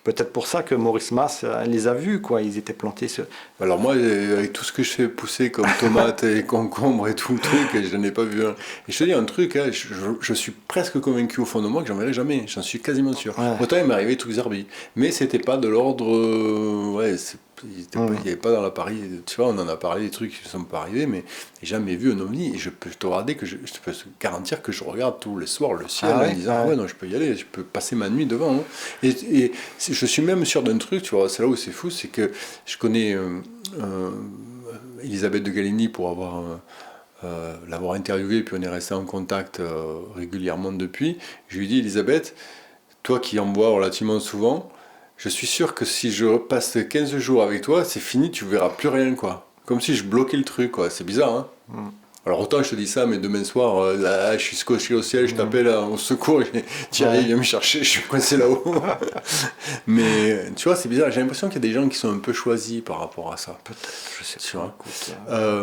Peut-être pour ça que Maurice Mas les a vus, quoi. Ils étaient plantés sur... Alors moi, avec tout ce que je fais pousser comme tomates et concombres et tout le truc, je n'en ai pas vu un. Et je te dis un truc, hein, je suis presque convaincu au fond de moi que j'en verrai jamais. J'en suis quasiment sûr. Autant il m'est arrivé des trucs zerbi. Mais c'était pas de l'ordre... il n'y avait pas dans la Paris, tu vois, on en a parlé des trucs qui ne sont pas arrivés, mais j'ai jamais vu un ovni. Et je peux te garantir que je regarde tous les soirs le ciel en disant non, je peux y aller, je peux passer ma nuit devant. Hein. Et je suis même sûr d'un truc, tu vois, c'est là où c'est fou, c'est que je connais Elisabeth de Galigny pour avoir l'avoir interviewé, puis on est resté en contact régulièrement depuis. Je lui ai dit, Elisabeth, toi qui en bois relativement souvent, je suis sûr que si je passe 15 jours avec toi, c'est fini, tu verras plus rien, quoi. Comme si je bloquais le truc, quoi. C'est bizarre, hein. Alors autant je te dis ça, mais demain soir, là, je suis scotché au ciel, je t'appelle au secours, Thierry, viens me chercher, je suis coincé là-haut. Mais tu vois, c'est bizarre, j'ai l'impression qu'il y a des gens qui sont un peu choisis par rapport à ça. Peut-être, je sais Tu pas. vois.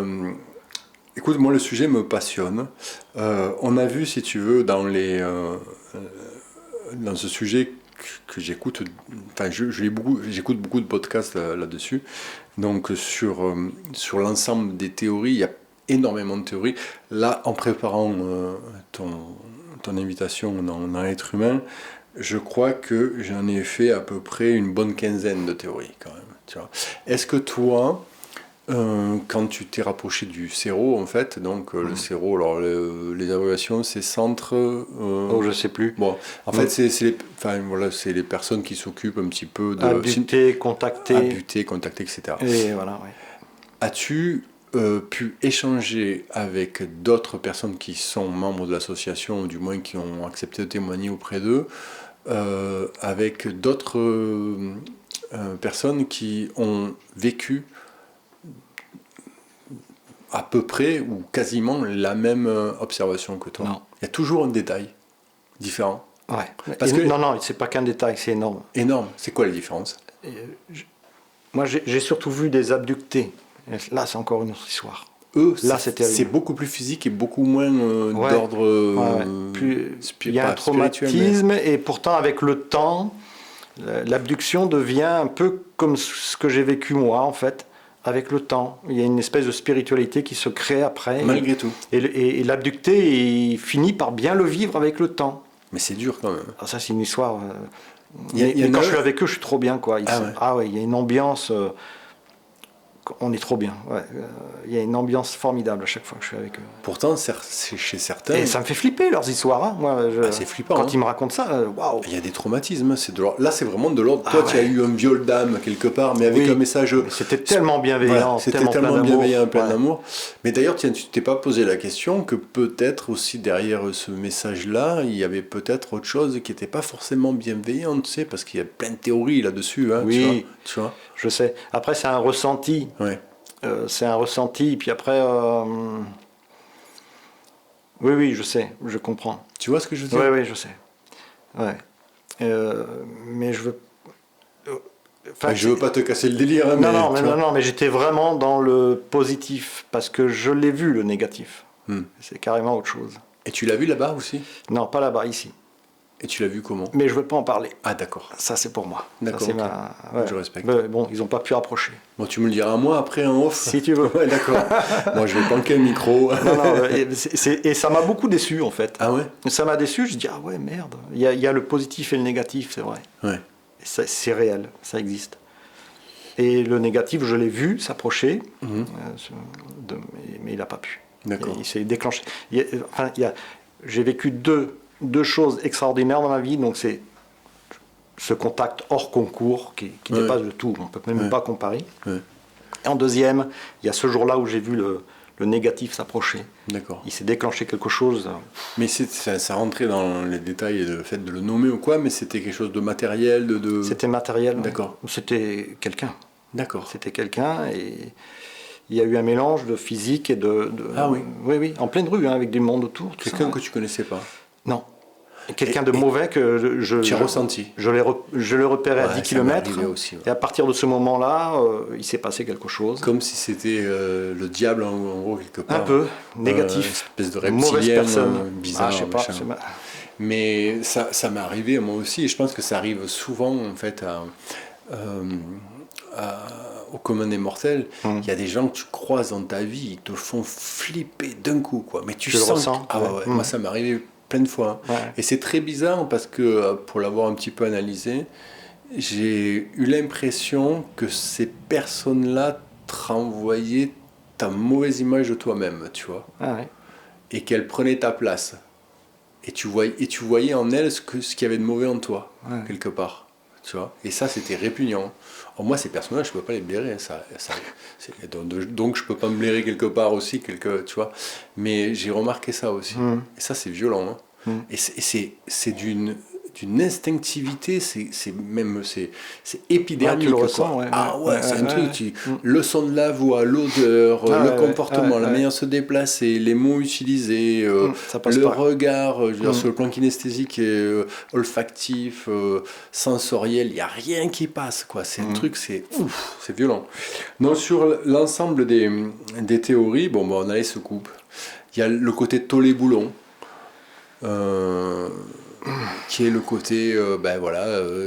Écoute, moi le sujet me passionne. On a vu, si tu veux, dans ce sujet que j'écoute, enfin j'écoute beaucoup de podcasts là-dessus. Donc sur l'ensemble des théories, il y a énormément de théories. Là, en préparant ton invitation dans l'être humain, je crois que j'en ai fait à peu près une bonne quinzaine de théories quand même. Tu vois. Est-ce que toi, quand tu t'es rapproché du CERO, en fait, donc le CERO, alors les abréviations, c'est centre... Oh, je sais plus. Bon, en fait, c'est les personnes qui s'occupent un petit peu de... Abuter, contacter. Abuter, contacter, etc. Et voilà, oui. As-tu pu échanger avec d'autres personnes qui sont membres de l'association, ou du moins qui ont accepté de témoigner auprès d'eux, avec d'autres personnes qui ont vécu à peu près ou quasiment la même observation que toi? Non. Il y a toujours un détail différent. Ouais. Parce que... Non, c'est pas qu'un détail, c'est énorme. Énorme. C'est quoi la différence? Moi, j'ai surtout vu des abductés. Là, c'est encore une autre histoire. Eux, là, c'est beaucoup plus physique et beaucoup moins d'ordre il y a un traumatisme et pourtant, avec le temps, l'abduction devient un peu comme ce que j'ai vécu moi, en fait. Avec le temps, il y a une espèce de spiritualité qui se crée après. Malgré tout. Et l'abducté, il finit par bien le vivre avec le temps. Mais c'est dur quand même. Ah, ça, c'est une histoire. Mais quand je suis avec eux, je suis trop bien, quoi. Il y a une ambiance. On est trop bien. Ouais. Il y a une ambiance formidable à chaque fois que je suis avec eux. Pourtant, c'est chez certains. Et ça me fait flipper leurs histoires. Hein. Moi, c'est flippant. Quand ils me racontent ça, waouh. Il y a des traumatismes. Là, c'est vraiment de l'ordre. Toi, tu as eu un viol d'âme quelque part, mais avec un message. C'était tellement bienveillant. C'était tellement bienveillant, plein d'amour. Mais d'ailleurs, tiens, tu t'es pas posé la question que peut-être aussi derrière ce message-là, il y avait peut-être autre chose qui n'était pas forcément bienveillant, tu sais, parce qu'il y a plein de théories là-dessus. Hein, oui, tu vois. Je sais. Après, c'est un ressenti. Ouais. C'est un ressenti. Puis après, oui, je sais, je comprends. Tu vois ce que je veux dire? Oui, je sais. Ouais. Mais je veux. Je veux pas te casser le délire. Hein, non, mais j'étais vraiment dans le positif parce que je l'ai vu le négatif. C'est carrément autre chose. Et tu l'as vu là-bas aussi? Non, pas là-bas, ici. Et tu l'as vu comment? Mais je veux pas en parler. Ah d'accord. Ça c'est pour moi. D'accord. Ça, okay. Je respecte. Mais bon, ils ont pas pu approcher. Bon, tu me le diras à moi après en off. Si tu veux. Ouais, d'accord. Moi, je vais planquer le micro. Et ça m'a beaucoup déçu en fait. Ah ouais? Ça m'a déçu. Je dis ah ouais merde. Il y a le positif et le négatif, c'est vrai. Ouais. C'est réel, ça existe. Et le négatif, je l'ai vu s'approcher, mais il n'a pas pu. D'accord. Il s'est déclenché. J'ai vécu deux choses extraordinaires dans ma vie, donc c'est ce contact hors concours qui dépasse de tout, on ne peut même pas comparer. Ouais. Et en deuxième, il y a ce jour-là où j'ai vu le négatif s'approcher. D'accord. Il s'est déclenché quelque chose. Mais ça rentrait dans les détails, le fait de le nommer ou quoi, mais c'était quelque chose de matériel, C'était matériel. D'accord. C'était quelqu'un. D'accord. C'était quelqu'un et il y a eu un mélange de physique et de... Ah oui. Oui, en pleine rue, hein, avec du monde autour. Quelqu'un que tu connaissais pas? Non. Quelqu'un de mauvais que tu as ressenti. Je l'ai repéré à 10 km. Aussi, ouais. Et à partir de ce moment-là, il s'est passé quelque chose. Comme si c'était le diable en gros quelque part. Un peu négatif. Une espèce de reptilien bizarre. Je sais pas. Mais ça m'est arrivé moi aussi. Et je pense que ça arrive souvent en fait au commun des mortels. Il y a des gens que tu croises dans ta vie, ils te font flipper d'un coup, quoi. Mais tu sens. Le ressens. Moi, ça m'est arrivé plein de fois. Ouais. Et c'est très bizarre parce que, pour l'avoir un petit peu analysé, j'ai eu l'impression que ces personnes-là te renvoyaient ta mauvaise image de toi-même, tu vois. Ah ouais. Et qu'elles prenaient ta place. Et tu voyais en elles ce qu'il y avait de mauvais en toi, quelque part. tu vois. Et ça, c'était répugnant. Or, moi, ces personnages, je peux pas les blairer. Donc, je peux pas me blairer quelque part aussi, tu vois. Mais j'ai remarqué ça aussi. Et ça, c'est violent. Hein. Et c'est d'une instinctivité, c'est épidermique. Tu le ressens, c'est un truc. Le son de la voix, l'odeur, le comportement, la manière de se déplacer, les mots utilisés, le regard, je veux dire, sur le plan kinesthésique et olfactif, sensoriel, il n'y a rien qui passe, quoi. C'est un truc, c'est violent. Donc, sur l'ensemble des théories, on a les soucoupes. Il y a le côté tollet-boulon. Qui est le côté,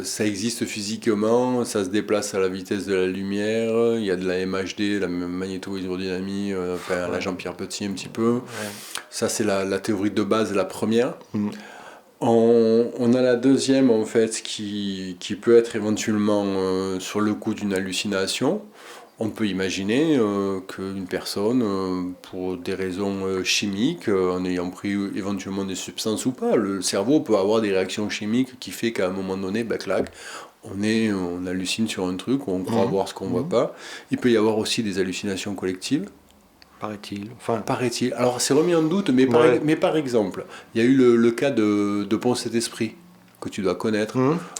ça existe physiquement, ça se déplace à la vitesse de la lumière, il y a de la MHD, la magnéto-hydrodynamie, la Jean-Pierre Petit un petit peu. Ça, c'est la théorie de base, la première. On a la deuxième, en fait, qui peut être éventuellement sur le coup d'une hallucination. On peut imaginer qu'une personne, pour des raisons chimiques, en ayant pris éventuellement des substances ou pas, le cerveau peut avoir des réactions chimiques qui fait qu'à un moment donné, clac, on hallucine sur un truc, ou on croit voir ce qu'on voit pas. Il peut y avoir aussi des hallucinations collectives. Paraît-il. Alors c'est remis en doute, mais par exemple, il y a eu le cas de Pont-Saint-Esprit, que tu dois connaître.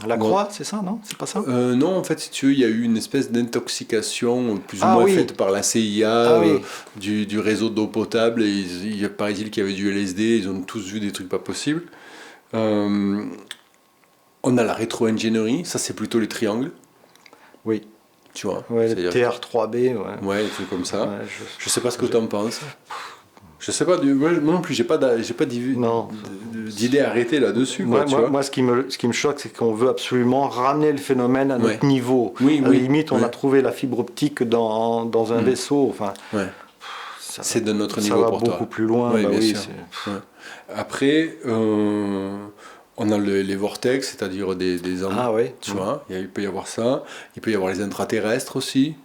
La Croix, c'est ça, non? C'est pas ça? Non, en fait, si tu veux, il y a eu une espèce d'intoxication plus ou moins faite par la CIA, du réseau d'eau potable, et il paraît-il qu'il y avait du LSD, ils ont tous vu des trucs pas possibles. On a la rétro-ingénierie, ça c'est plutôt les triangles. Oui. Tu vois, le TR3B, des trucs comme ça. Je sais pas ce que tu en penses. Je sais pas, moi non plus, j'ai pas d'idée arrêtée là-dessus. Moi, ce qui me choque, c'est qu'on veut absolument ramener le phénomène à notre niveau. À la limite, on a trouvé la fibre optique dans un vaisseau. Enfin, c'est de notre niveau pour toi. Ça va beaucoup plus loin. Bien sûr. Après, on a les vortex, c'est-à-dire des ondes. Tu vois, il peut y avoir ça. Il peut y avoir les intraterrestres aussi.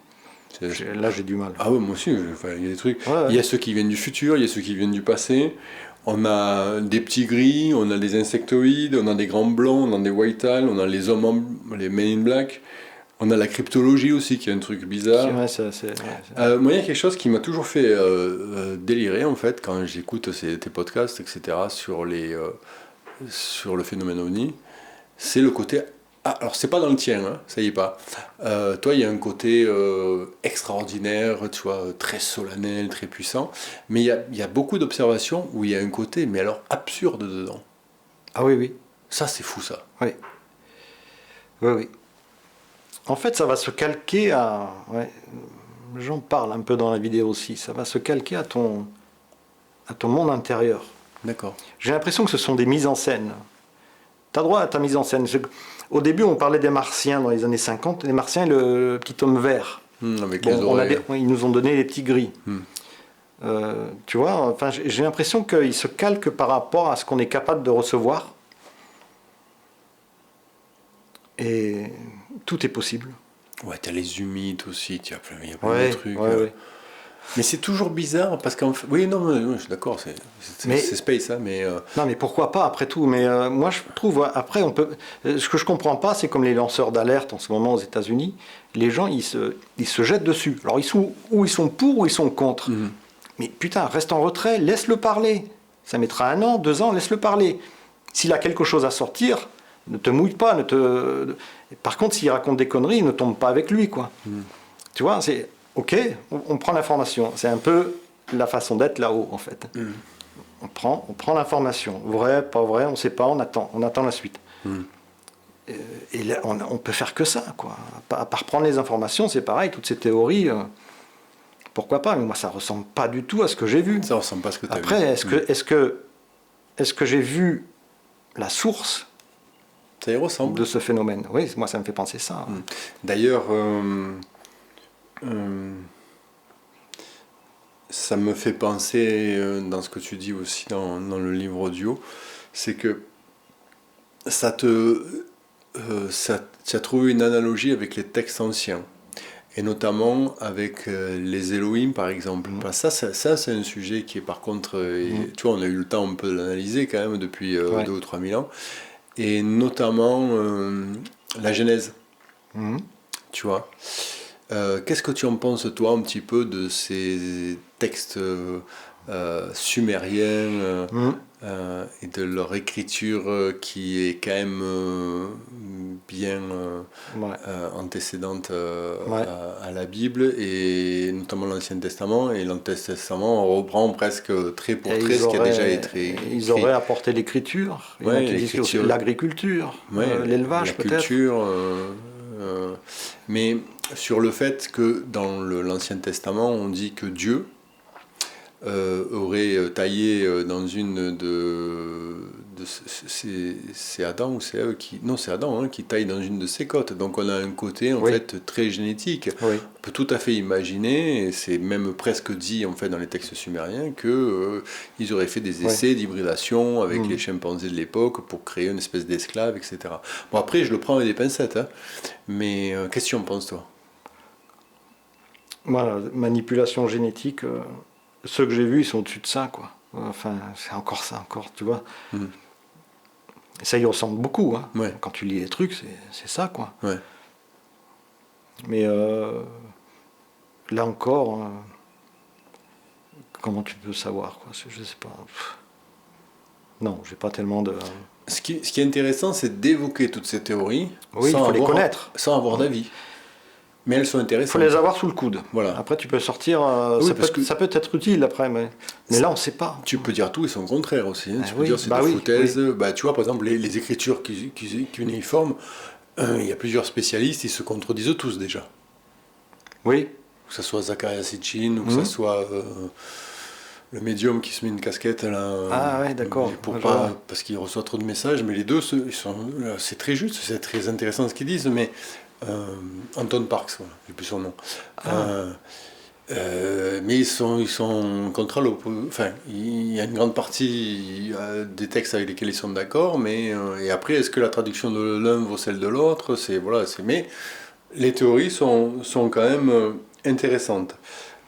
Là, j'ai du mal. Ah ouais, moi aussi, il y a des trucs. Il y a ceux qui viennent du futur, il y a ceux qui viennent du passé. On a des petits gris, on a des insectoïdes, on a des grands blancs, on a des white-al, on a les hommes, les men in black. On a la cryptologie aussi, qui est un truc bizarre. Moi, il y a quelque chose qui m'a toujours fait délirer, en fait, quand j'écoute tes podcasts, etc., sur le phénomène OVNI. C'est le côté... alors c'est pas dans le tien, hein, ça y est pas. Toi, il y a un côté extraordinaire, tu vois, très solennel, très puissant. Mais il y a beaucoup d'observations où il y a un côté, mais alors absurde dedans. Ah oui. Ça, c'est fou, ça. Oui. En fait, ça va se calquer à... J'en parle un peu dans la vidéo aussi. Ça va se calquer à ton monde intérieur. D'accord. J'ai l'impression que ce sont des mises en scène. Tu as droit à ta mise en scène. Au début, on parlait des Martiens dans les années 50. Les Martiens, le petit homme vert. Avec les oreilles. Ils nous ont donné les petits gris. Tu vois, enfin, j'ai l'impression qu'ils se calquent par rapport à ce qu'on est capable de recevoir. Et tout est possible. Ouais, t'as les humides aussi, il y a plein de trucs. Mais c'est toujours bizarre parce qu'en fait... Oui, non, je suis d'accord, c'est space, hein, mais... Non, mais pourquoi pas, après tout. Mais moi, je trouve, après, on peut... Ce que je comprends pas, c'est comme les lanceurs d'alerte en ce moment aux États-Unis, les gens, ils se jettent dessus. Alors, ils sont pour ou ils sont contre. Mais putain, reste en retrait, laisse-le parler. Ça mettra 1 an, 2 ans, laisse-le parler. S'il a quelque chose à sortir, ne te mouille pas. Par contre, s'il raconte des conneries, ne tombe pas avec lui, quoi. Tu vois, c'est... Ok, on prend l'information. C'est un peu la façon d'être là-haut, en fait. On prend l'information. Vrai, pas vrai, on ne sait pas, on attend la suite. Et là, on peut faire que ça, quoi. À part prendre les informations, c'est pareil, toutes ces théories, pourquoi pas, mais moi, ça ne ressemble pas du tout à ce que j'ai vu. Ça ne ressemble pas à ce que tu as vu. Après, est-ce que j'ai vu la source ça y ressemble de ce phénomène? Oui, moi, ça me fait penser ça. D'ailleurs... ça me fait penser dans ce que tu dis aussi dans le livre audio, c'est que tu as trouvé une analogie avec les textes anciens et notamment avec les Elohim par exemple. Ça c'est un sujet qui est par contre, tu vois, on a eu le temps un peu de l'analyser quand même depuis 2 ou 3 000 ans. Et notamment, la Genèse, Mhm. tu vois. Qu'est-ce que tu en penses, toi, un petit peu de ces textes sumériens Mhm. et de leur écriture qui est quand même bien Ouais. antécédente Ouais. à la Bible, et notamment l'Ancien Testament. Et l'Ancien Testament on reprend presque trait pour Et trait ce qui a déjà été ils écrit. auraient apporté l'écriture. Il y en a Ouais, qui disent que aussi l'écriture, l'agriculture, ouais, la l'élevage peut-être. culture, mais sur le fait que dans l'Ancien Testament, on dit que Dieu aurait taillé dans une c'est Adam ou c'est Ève qui... Non, c'est Adam qui taille dans une de ses côtes. Donc on a un côté en Oui, fait très génétique. oui. On peut tout à fait imaginer, et c'est même presque dit en fait dans les textes sumériens, que ils auraient fait des Oui. essais d'hybridation avec les Mhm. chimpanzés de l'époque pour créer une espèce d'esclave, etc. Bon, après, je le prends avec des pincettes, hein, mais qu'est-ce que tu en penses, toi? Voilà, manipulation génétique. Ceux que j'ai vus, ils sont au-dessus de ça, quoi. Enfin, c'est encore ça, encore, tu vois. Mhm. Et ça y ressemble beaucoup, hein. Ouais, Quand tu lis les trucs, c'est ça, quoi. ouais. Mais là encore, comment tu peux savoir, quoi? Je sais pas. Non, j'ai pas tellement de. Ce qui est intéressant, c'est d'évoquer toutes ces théories Oui, il faut les connaître. sans avoir d'avis. Mais elles sont Il faut intéressantes. les avoir sous le coude. Voilà. Après, tu peux sortir. Oui, parce que Ça peut être utile après, mais là, on ne sait pas. tu peux dire tout et son contraire aussi. Hein. Tu peux Oui, dire c'est bah de oui, foutaise. oui. Bah, tu vois, par exemple, les écritures cunéiformes, il y a plusieurs spécialistes, ils se contredisent tous déjà. Oui. Que ce soit Zacharias Sitchin, ou que ce Mhm. soit le médium qui se met une casquette là, Ah ouais, d'accord. pour Ouais, je pas, vois. parce qu'il reçoit trop de messages, mais les deux, c'est très juste, c'est très intéressant ce qu'ils disent, mais Anton Parks, voilà, j'ai plus son nom. Ah, Mais ils sont contre enfin, il y a une grande partie des textes avec lesquels ils sont d'accord, mais et après, est-ce que la traduction de l'un vaut celle de l'autre? Mais les théories sont quand même intéressantes.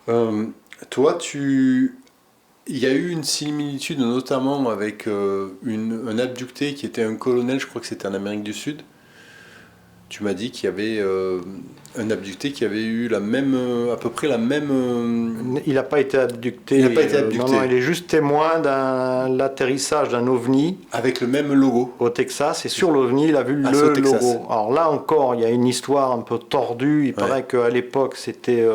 Euh, Toi, il y a eu une similitude notamment avec un abducté qui était un colonel, je crois que c'était en Amérique du Sud. Tu m'as dit qu'il y avait un abducté qui avait eu la même, à peu près la même. il n'a pas été abducté. Il n'a pas été Non, abducté. non, il est juste témoin d'un l'atterrissage d'un ovni Avec le même logo. au Texas. Et sur l'ovni, il a vu Ah, c'est au le Texas. logo. Alors là encore, il y a une histoire un peu tordue. Il paraît qu'à l'époque, c'était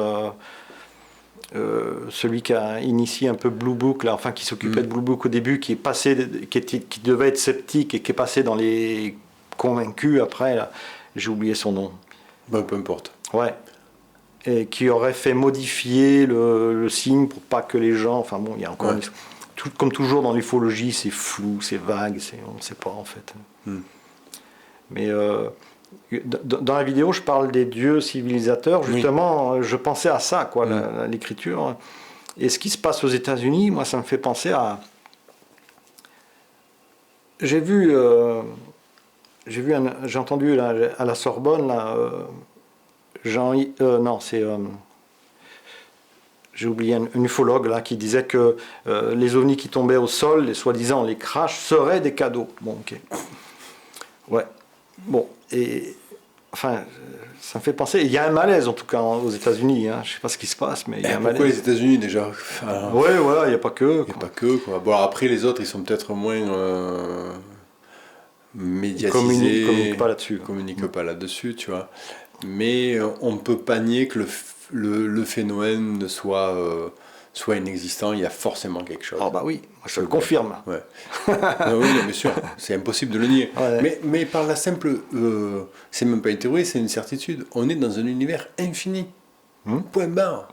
celui qui a initié un peu Blue Book, là, enfin qui s'occupait de Blue Book au début, qui devait être sceptique et qui est passé dans les convaincus après. Là. J'ai oublié son nom. Ben, peu importe. Ouais. Et qui aurait fait modifier le signe pour pas que les gens. Enfin bon, il y a encore comme toujours dans l'ufologie, c'est flou, c'est vague, on ne sait pas en fait. Mais dans la vidéo, je parle des dieux civilisateurs. Justement, je pensais à ça, quoi, l'écriture. Et ce qui se passe aux États-Unis, moi, ça me fait penser à. J'ai entendu là, à la Sorbonne, là, non, c'est. J'ai oublié un ufologue là qui disait que les ovnis qui tombaient au sol, soi-disant les crashs, seraient des cadeaux. Bon, ok. Ouais. Bon, et. Enfin, ça me fait penser. Il y a un malaise en tout cas aux États-Unis. Hein. Je ne sais pas ce qui se passe, mais il y a un malaise. Pourquoi les États-Unis déjà? Ouais, voilà, il n'y a pas que. Il n'y a pas que, quoi. Bon, après, les autres, ils sont peut-être moins médiatisés. Ils communiquent pas là-dessus. Ils communiquent pas là-dessus, tu vois. Mais on ne peut pas nier que le phénomène soit inexistant. Il y a forcément quelque chose. Ah bah oui, moi je le confirme. Ouais. Non, oui, bien sûr, c'est impossible de le nier. Ouais. Mais par la simple... c'est même pas une théorie, c'est une certitude. On est dans un univers infini. Point barre.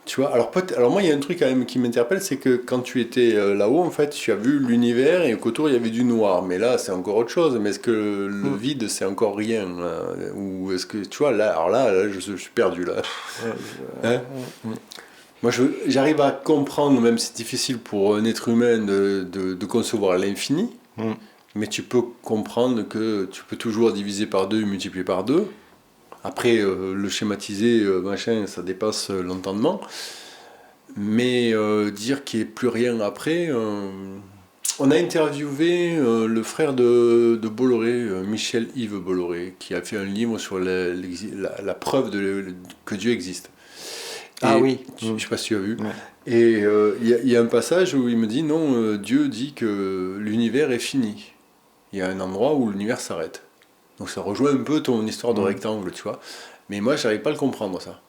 Tu vois, alors moi, il y a un truc quand même qui m'interpelle, c'est que quand tu étais là-haut, en fait, tu as vu l'univers et qu'autour, il y avait du noir. Mais là, c'est encore autre chose. Mais est-ce que le vide, c'est encore rien ou est-ce que, tu vois, là, je suis perdu, là. Hein? Moi, j'arrive à comprendre, même si c'est difficile pour un être humain de concevoir l'infini, mais tu peux comprendre que tu peux toujours diviser par deux et multiplier par deux. Après, le schématiser, machin, ça dépasse l'entendement. Mais dire qu'il n'y ait plus rien après, On a interviewé le frère de Bolloré, Michel-Yves Bolloré, qui a fait un livre sur la preuve que Dieu existe. Ah oui. Je ne sais pas si tu as vu. Ouais. Et il y a un passage où il me dit non, Dieu dit que l'univers est fini. Il y a un endroit où l'univers s'arrête. Donc ça rejoint un peu ton histoire de rectangle, tu vois. Mais moi, je n'arrive pas à le comprendre, ça.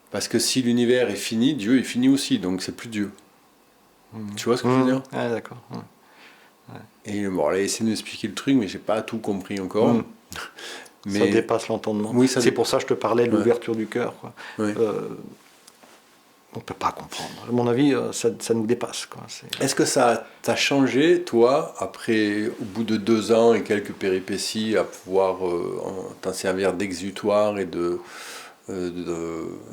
Parce que si l'univers est fini, Dieu est fini aussi, donc c'est plus Dieu. Tu vois ce que je veux dire? Ah, d'accord. Et bon, là, essayer de m'expliquer le truc, mais j'ai pas tout compris encore. Mais ça dépasse l'entendement. Oui, c'est pour ça que je te parlais de l'ouverture du cœur. Quoi. Ouais. On ne peut pas comprendre. À mon avis, ça nous dépasse. Quoi. Est-ce que ça t'a changé, toi, après, au bout de 2 ans et quelques péripéties, à pouvoir t'en servir d'exutoire et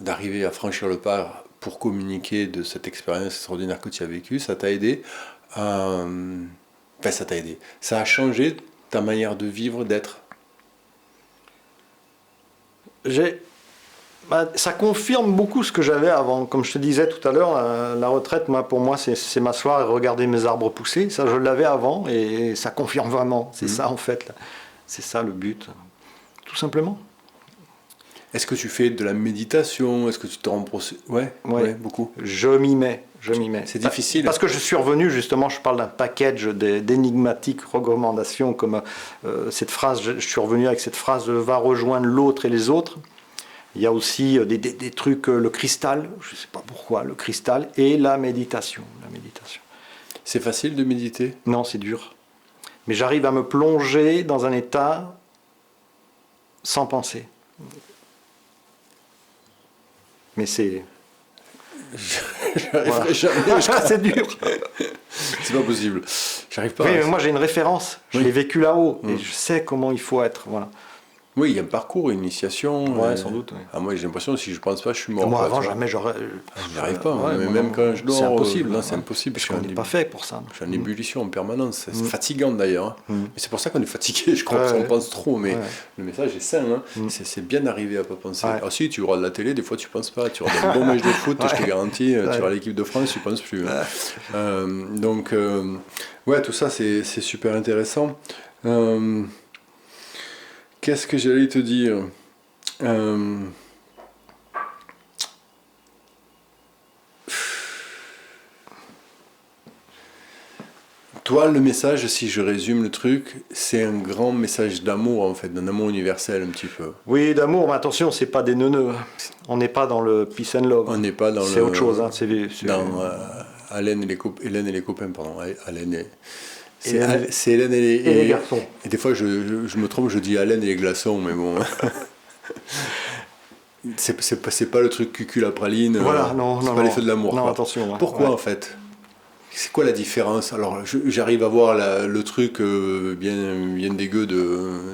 d'arriver à franchir le pas pour communiquer de cette expérience extraordinaire que tu as vécue? Ça t'a aidé à... Enfin, ça t'a aidé. Ça a changé ta manière de vivre, d'être? Ça confirme beaucoup ce que j'avais avant. Comme je te disais tout à l'heure, la retraite, pour moi, c'est m'asseoir et regarder mes arbres pousser. Ça, je l'avais avant et ça confirme vraiment. C'est ça, en fait. Là. C'est ça le but. Tout simplement. Est-ce que tu fais de la méditation? Est-ce que tu te rends ouais, beaucoup. Je m'y mets. C'est difficile. Parce que je suis revenu, justement, je parle d'un package d'énigmatiques recommandations, comme cette phrase, je suis revenu avec cette phrase « va rejoindre l'autre et les autres ». Il y a aussi des trucs, le cristal, je ne sais pas pourquoi, le cristal, et la méditation. C'est facile de méditer? Non, c'est dur. Mais j'arrive à me plonger dans un état sans penser. Mais c'est... J'arriverai jamais. C'est dur. C'est pas possible. J'arrive pas. Oui, mais moi j'ai une référence. Je l'ai vécu là-haut et je sais comment il faut être. Voilà. Oui, il y a un parcours, une initiation. Ouais, sans doute. Ouais. Ah, moi j'ai l'impression que si je pense pas, je suis mort. Moi avant, jamais j'aurais. Je n'y arrive pas. Mais même quand je dors. C'est impossible. Non, c'est impossible. Parce qu'on n'est pas fait pour ça. Je suis en ébullition en permanence. C'est fatigant d'ailleurs. Mais c'est pour ça qu'on est fatigué, je crois, parce qu'on pense trop. Mais le message est sain. C'est bien d'arriver à ne pas penser. Alors si tu regardes la télé, des fois tu ne penses pas. Tu regardes un bon match de foot, je te garantis. Tu regardes l'équipe de France, tu ne penses plus. Donc, ouais, tout ça c'est super intéressant. Qu'est-ce que j'allais te dire? Toi, le message, si je résume le truc, c'est un grand message d'amour, en fait, d'un amour universel, un petit peu. Oui, d'amour, mais attention, c'est pas des neuneux. On n'est pas dans le peace and love. On n'est pas dans c'est autre chose. Hein. Dans Hélène et les copains, pardon. C'est Hélène et les garçons. Et des fois, je me trompe, je dis Hélène et les glaçons, mais bon. c'est pas le truc cucul à praline. Voilà, non, c'est pas les feux de l'amour. Non, attention. Pourquoi en fait? C'est quoi la différence? Alors, j'arrive à voir le truc bien dégueu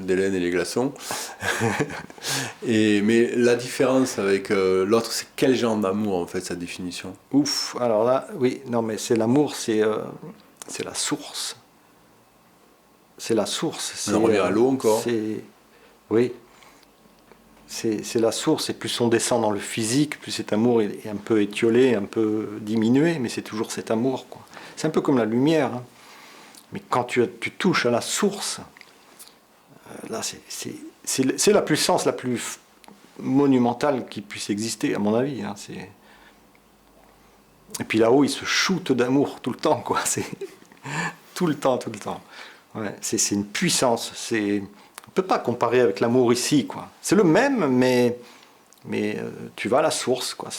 d'Hélène et les glaçons. Mais la différence avec l'autre, c'est quel genre d'amour en fait, sa définition? Ouf, alors là, oui, non, mais c'est l'amour, c'est la source. C'est la source. On revient à l'eau encore. Oui. C'est la source, et plus on descend dans le physique, plus cet amour est un peu étiolé, un peu diminué, mais c'est toujours cet amour, quoi. C'est un peu comme la lumière. Hein. Mais quand tu touches à la source, là, c'est la puissance la plus monumentale qui puisse exister, à mon avis. Hein. Et puis là-haut, il se shoot d'amour tout le temps, quoi. C'est tout le temps. Ouais, c'est une puissance. On ne peut pas comparer avec l'amour ici, quoi. C'est le même, mais tu vas à la source, quoi.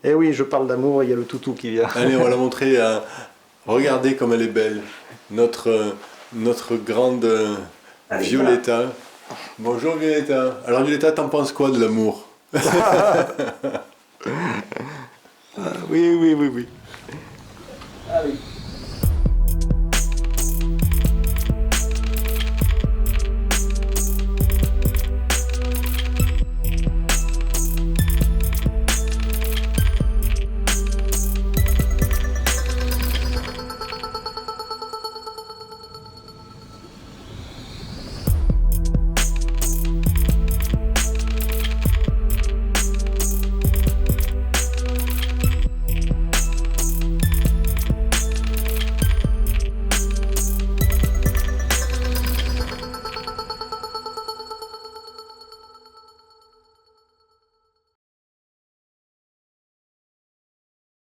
Eh oui, je parle d'amour, il y a le toutou qui vient. Allez, on va la montrer. Regardez comme elle est belle. Notre grande Violetta. Bonjour Violetta. Alors Violetta, t'en penses quoi de l'amour? Oui. Allez.